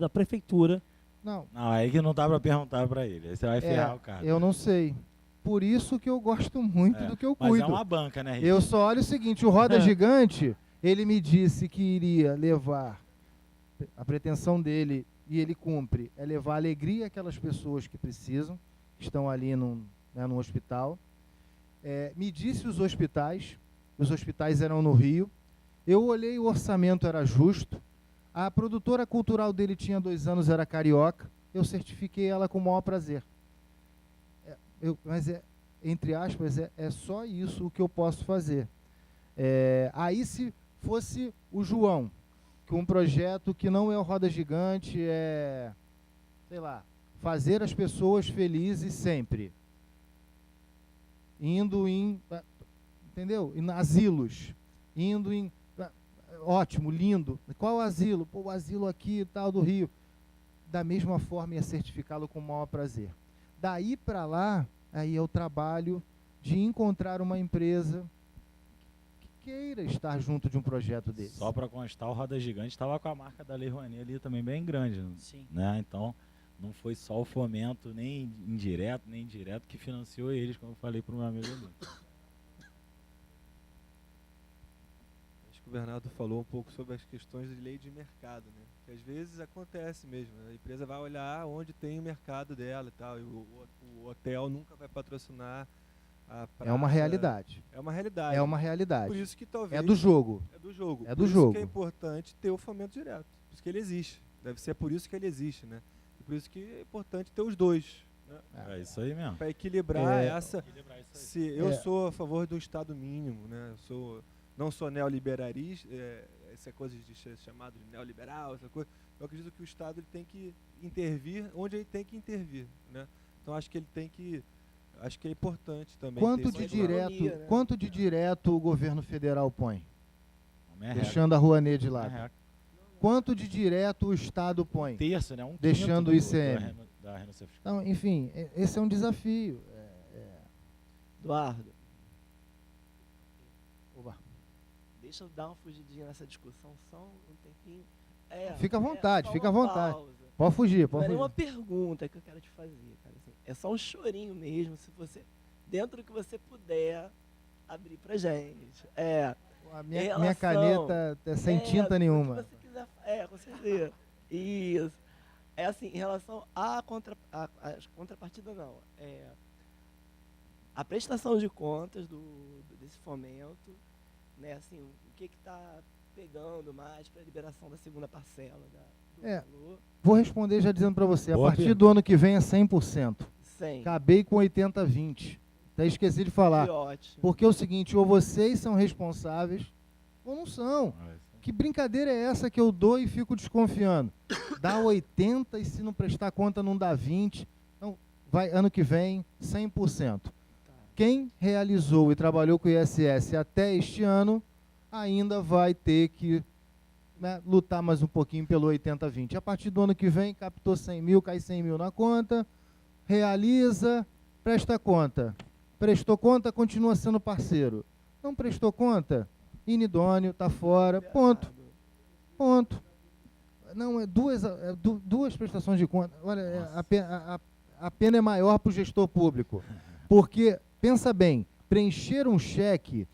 da prefeitura. Não, aí que não dá para perguntar para ele. Aí você vai ferrar o cara. Eu não sei. Por isso que eu gosto muito do que eu cuido. Mas é uma banca, né, Rick? Eu só olho o seguinte, o Roda Gigante, ele me disse que iria levar, a pretensão dele, e ele cumpre, é levar alegria àquelas pessoas que precisam, que estão ali num hospital. Me disse os hospitais eram no Rio. Eu olhei, o orçamento era justo. A produtora cultural dele tinha 2 anos, era carioca. Eu certifiquei ela com o maior prazer. Mas entre aspas, é só isso o que eu posso fazer. Aí se fosse o João, que um projeto que não é o Roda Gigante, sei lá, fazer as pessoas felizes sempre. Indo entendeu? Em asilos, ótimo, lindo. Qual asilo? Pô, o asilo aqui e tal do Rio. Da mesma forma ia certificá-lo com o maior prazer. Daí para lá, aí é o trabalho de encontrar uma empresa que queira estar junto de um projeto desse. Só para constar, o Roda Gigante estava com a marca da Lei Rouanet ali também bem grande. Sim. Né? Então, não foi só o fomento, nem indireto, nem indireto, que financiou eles, como eu falei para o meu amigo ali. Acho que o Bernardo falou um pouco sobre as questões de lei de mercado, né? Que às vezes acontece mesmo, né? A empresa vai olhar onde tem o mercado dela e tal, e o hotel nunca vai patrocinar a praça. É uma realidade. É uma realidade. É uma realidade. Por isso que talvez... É do jogo. É do jogo. É do por isso jogo. que é importante ter o fomento direto. Por isso que ele existe. Deve ser por isso que ele existe, né? E por isso que é importante ter os dois. Né? É isso aí mesmo. Para equilibrar essa... Equilibrar isso aí. Se eu sou a favor do Estado mínimo, né? Não sou neoliberalista, essa coisa de ser chamado de neoliberal, essa coisa. Eu acredito que o Estado ele tem que intervir onde ele tem que intervir, né? Então acho que é importante também. Quanto de direto o governo federal põe? Deixando a Rouanet de lado. Quanto de direto o Estado põe? Terço, né? Deixando o ICM. Da renúncia fiscal. Então, enfim, esse é um desafio. Eduardo, Oba. deixa eu dar uma fugidinha nessa discussão, só um tempinho. Fica à vontade, só fica à uma vontade. pausa. Pode fugir, Não pode é fugir. nenhuma pergunta que eu quero te fazer, cara. Assim, é só um chorinho mesmo, se você, dentro do que você puder, abrir pra gente. A minha caneta é sem tinta nenhuma. Se você quiser, com certeza. Isso. É assim, em relação à contrapartida, não. A prestação de contas desse fomento, né? Assim, o que está pegando mais para a liberação da segunda parcela do valor. Vou responder já dizendo para você, Boa a partir pergunta. do ano que vem é 100%. 100. Acabei com 80-20. Até esqueci de falar. Que ótimo. Porque é o seguinte, ou vocês são responsáveis, ou não são. Que brincadeira é essa que eu dou e fico desconfiando? Dá 80 e se não prestar conta não dá 20. Então, vai ano que vem, 100%. Tá. Quem realizou e trabalhou com o ISS até este ano, ainda vai ter que, né, lutar mais um pouquinho pelo 80-20. A partir do ano que vem, captou 100 mil, cai 100 mil na conta, realiza, presta conta. Prestou conta, continua sendo parceiro. Não prestou conta, inidôneo, está fora, ponto. Ponto. Não, duas prestações de conta. Olha, a pena é maior para o gestor público. Porque, pensa bem, preencher um cheque,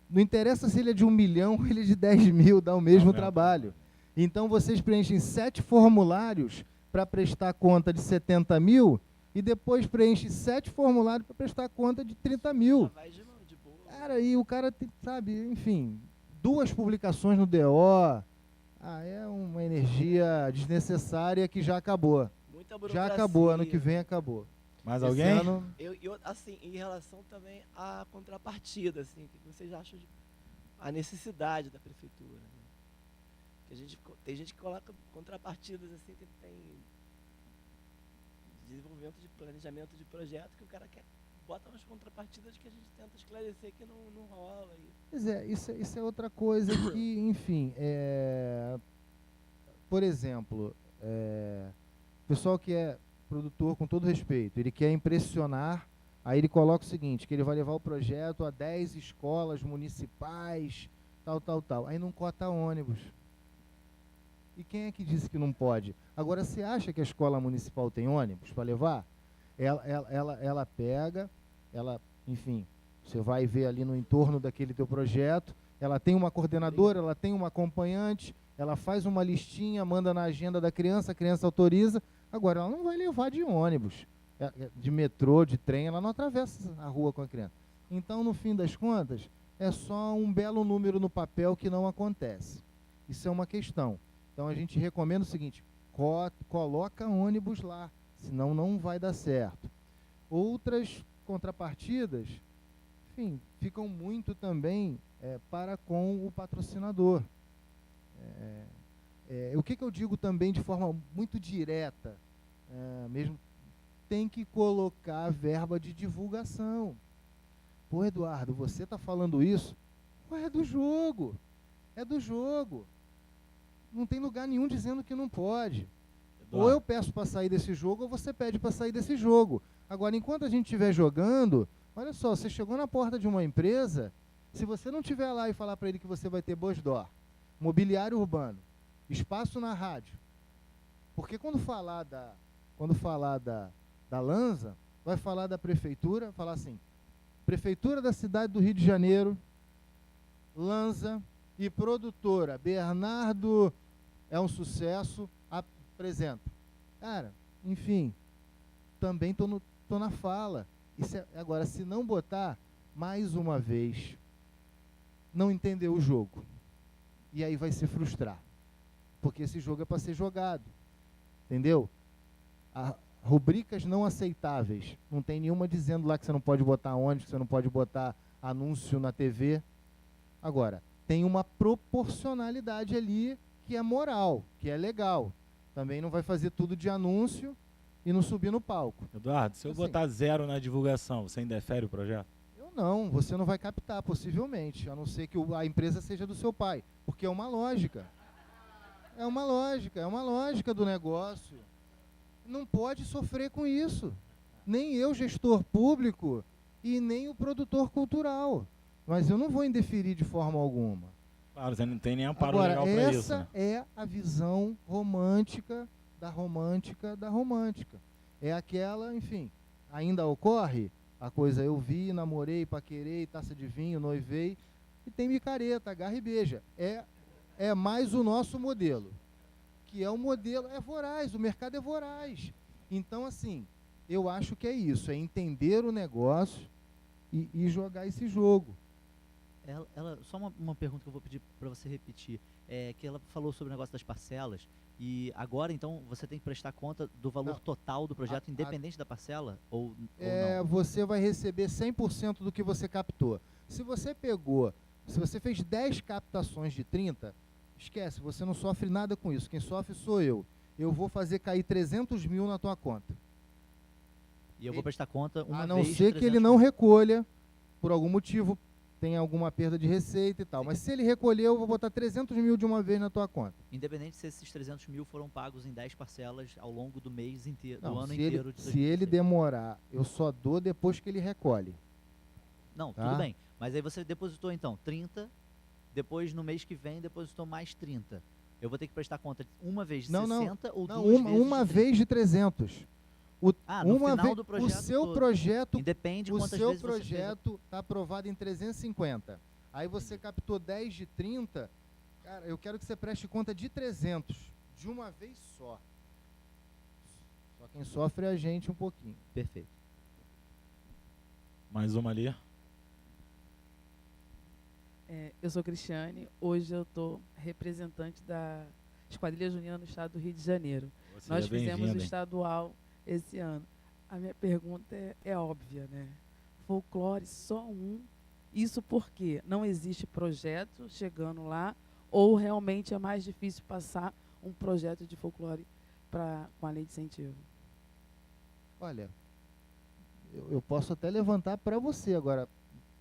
não interessa se ele é de 1 milhão ou ele é de 10 mil, dá o mesmo trabalho. Então, vocês preenchem 7 formulários para prestar conta de 70 mil e depois preenche 7 formulários para prestar conta de 30 mil. Vai de boa. Cara, e o cara, sabe, enfim, 2 publicações no DO, é uma energia desnecessária que já acabou. Muita Já burocracia. acabou, ano que vem acabou. Mais Esse alguém? ano, Eu, assim, em relação também à contrapartida, assim, o que vocês acham a necessidade da prefeitura? Né? Que tem gente que coloca contrapartidas assim, que tem desenvolvimento de planejamento de projeto que o cara bota umas contrapartidas que a gente tenta esclarecer que não rola. pois é, isso é outra coisa que, enfim, por exemplo, o pessoal que é produtor, com todo respeito, ele quer impressionar, aí ele coloca o seguinte, que ele vai levar o projeto a 10 escolas municipais, tal. Aí não cota ônibus. E quem é que disse que não pode? Agora, você acha que a escola municipal tem ônibus para levar? Ela pega, enfim, você vai ver ali no entorno daquele teu projeto, ela tem uma coordenadora, ela tem uma acompanhante, ela faz uma listinha, manda na agenda da criança, a criança autoriza. Agora, ela não vai levar de ônibus, de metrô, de trem, ela não atravessa a rua com a criança. Então, no fim das contas, é só um belo número no papel que não acontece. Isso é uma questão. Então, a gente recomenda o seguinte, coloca ônibus lá, senão não vai dar certo. Outras contrapartidas, enfim, ficam muito também para com o patrocinador. O que eu digo também de forma muito direta, mesmo, tem que colocar verba de divulgação. Pô, Eduardo, você está falando isso? Pô, é do jogo. Não tem lugar nenhum dizendo que não pode. Ou eu peço para sair desse jogo, ou você pede para sair desse jogo. Agora, enquanto a gente estiver jogando, olha só, você chegou na porta de uma empresa, se você não estiver lá e falar para ele que você vai ter Bosdor, mobiliário urbano, espaço na rádio, porque quando falar da Lanza, vai falar da prefeitura, falar assim, Prefeitura da cidade do Rio de Janeiro, Lanza e produtora Bernardo é um sucesso, apresenta. Cara, enfim, também tô na fala. Agora, se não botar, mais uma vez, não entendeu o jogo. E aí vai se frustrar. Porque esse jogo é para ser jogado. Entendeu? Rubricas não aceitáveis. Não tem nenhuma dizendo lá que você não pode botar ônibus, que você não pode botar anúncio na TV. Agora, tem uma proporcionalidade ali que é moral, que é legal. Também não vai fazer tudo de anúncio e não subir no palco. Eduardo, se eu botar 0 na divulgação, você indefere o projeto? Eu não, você não vai captar, possivelmente, a não ser que a empresa seja do seu pai, porque é uma lógica. É uma lógica do negócio. Não pode sofrer com isso. Nem eu, gestor público, e nem o produtor cultural. Mas eu não vou indeferir de forma alguma. Claro, você não tem nem amparo Agora, legal para isso. essa é a visão romântica da romântica. É aquela, enfim, ainda ocorre a coisa, eu vi, namorei, paquerei, taça de vinho, noivei, e tem micareta, agarra e beija. É mais o nosso modelo, que é o modelo, é voraz, o mercado é voraz. Então, assim, eu acho que é isso, é entender o negócio e jogar esse jogo. Só uma pergunta que eu vou pedir para você repetir, que ela falou sobre o negócio das parcelas, e agora, então, você tem que prestar conta do valor Não. total do projeto, independente da parcela, ou não? Você vai receber 100% do que você captou. Se você fez 10 captações de 30, esquece, você não sofre nada com isso, quem sofre sou eu. Eu vou fazer cair 300 mil na tua conta. E eu vou prestar conta uma A vez não de ser que ele 300 não mil. recolha, por algum motivo, tem alguma perda de receita e tal. Mas se ele recolher, eu vou botar 300 mil de uma vez na tua conta. Independente se esses 300 mil foram pagos em 10 parcelas ao longo do mês inteiro, do Não, ano se inteiro de se ele 2016. demorar, eu só dou depois que ele recolhe. Não, Tá? tudo bem. Mas aí você depositou então 30, depois no mês que vem depositou mais 30. Eu vou ter que prestar conta uma vez de Não, não. 60 ou Não, duas vezes uma de 30? vez de 300. No uma final vez, do o projeto seu todo. projeto, Independe o quantas seu vezes você fez. projeto está aprovado em 350. Aí você captou 10 de 30. Cara, eu quero que você preste conta de 300, de uma vez só. Só quem sofre é a gente um pouquinho. Perfeito. Mais uma ali. Eu sou Cristiane, hoje eu estou representante da Esquadrilha Junina no estado do Rio de Janeiro. Nós fizemos o estadual esse ano. A minha pergunta é óbvia, né? Folclore só um. Isso porque não existe projeto chegando lá ou realmente é mais difícil passar um projeto de folclore com a lei de incentivo? Olha, eu posso até levantar para você agora.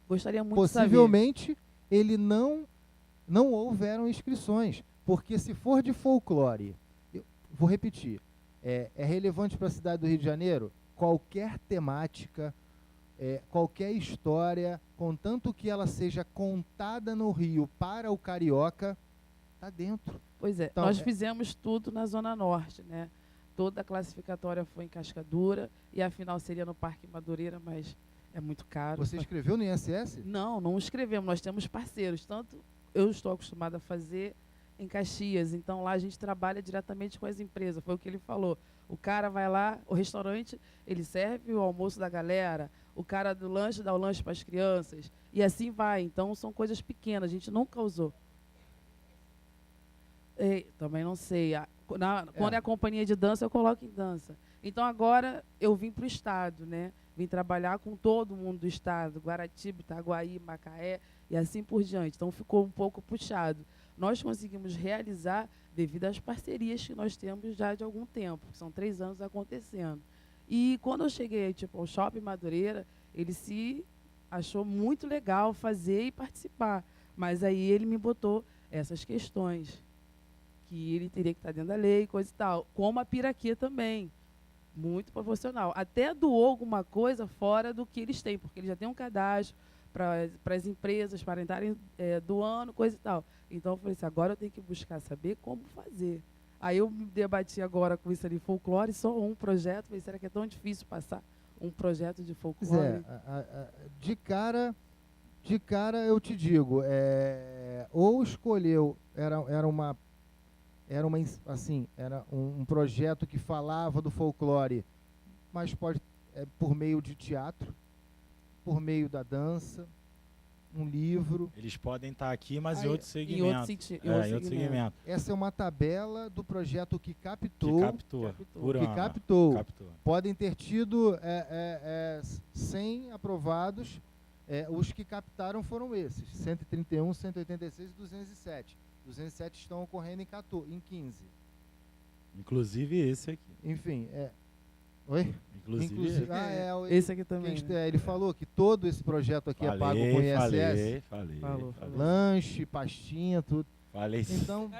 Gostaria muito de saber. Possivelmente ele não houveram inscrições, porque se for de folclore, eu vou repetir, é relevante para a cidade do Rio de Janeiro qualquer temática, qualquer história, contanto que ela seja contada no Rio para o carioca, está dentro. Pois é, Então, nós fizemos tudo na Zona Norte, né? Toda a classificatória foi em Cascadura e a final seria no Parque Madureira, mas é muito caro. Você escreveu no INSS? Não escrevemos, nós temos parceiros, tanto eu estou acostumada a fazer em Caxias, então lá a gente trabalha diretamente com as empresas, foi o que ele falou. O cara vai lá, o restaurante, ele serve o almoço da galera, o cara do lanche dá o lanche para as crianças, e assim vai. Então são coisas pequenas, a gente nunca usou. Também não sei. Quando é a companhia de dança, eu coloco em dança. Então agora eu vim para o estado, né? Vim trabalhar com todo mundo do estado, Guaratiba, Itaguaí, Macaé e assim por diante. Então ficou um pouco puxado. Nós conseguimos realizar devido às parcerias que nós temos já de algum tempo, que são 3 anos acontecendo. E quando eu cheguei ao Shopping Madureira, ele se achou muito legal fazer e participar. Mas aí ele me botou essas questões, que ele teria que estar dentro da lei, coisa e tal. Como a Piraquê também, muito proporcional. Até doou alguma coisa fora do que eles têm, porque eles já têm um cadastro para as empresas, para entrarem doando, coisa e tal. Então eu falei assim, agora eu tenho que buscar saber como fazer. Aí eu me debati agora com isso ali, folclore, só um projeto. Falei, será que é tão difícil passar um projeto de folclore? De cara eu te digo, ou escolheu, era um projeto que falava do folclore, mas pode por meio de teatro, por meio da dança, um livro. Eles podem estar aqui, mas Aí, em outro segmento. Em outro segmento. Essa é uma tabela do projeto que captou. Que captou. Por Que ano. captou. Captou. Podem ter tido 100 aprovados. Os que captaram foram esses: 131, 186 e 207. 207 estão ocorrendo em 15. Inclusive esse aqui. Enfim, Oi? Inclusive esse aqui também. Né? Ele falou que todo esse projeto aqui é pago com INSS. Falei. Lanche, pastinha, tudo. Falei. Então,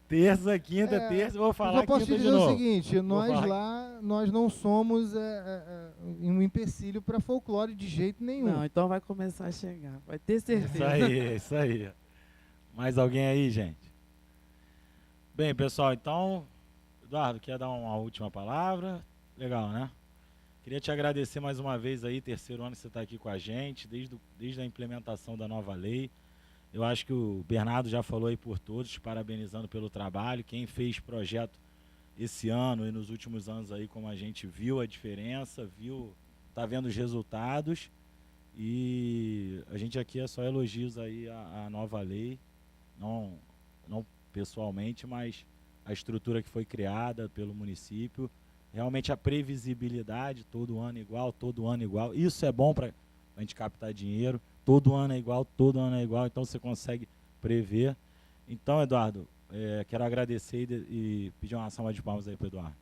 terça, quinta, vou falar eu posso quinta te de dizer novo. o seguinte, nós não somos um empecilho para folclore de jeito nenhum. Não, então vai começar a chegar, vai ter certeza. Isso aí. Mais alguém aí, gente? Bem, pessoal, então, Eduardo, quer dar uma última palavra? Legal, né? Queria te agradecer mais uma vez aí, terceiro ano que você está aqui com a gente, desde a implementação da nova lei. Eu acho que o Bernardo já falou aí por todos, parabenizando pelo trabalho. Quem fez projeto esse ano e nos últimos anos aí, como a gente viu a diferença, tá vendo os resultados. E a gente aqui é só elogios aí à nova lei, não pessoalmente, mas a estrutura que foi criada pelo município, realmente a previsibilidade, todo ano igual, isso é bom para a gente captar dinheiro, todo ano é igual, então você consegue prever. Então, Eduardo, quero agradecer e pedir uma salva de palmas aí para o Eduardo.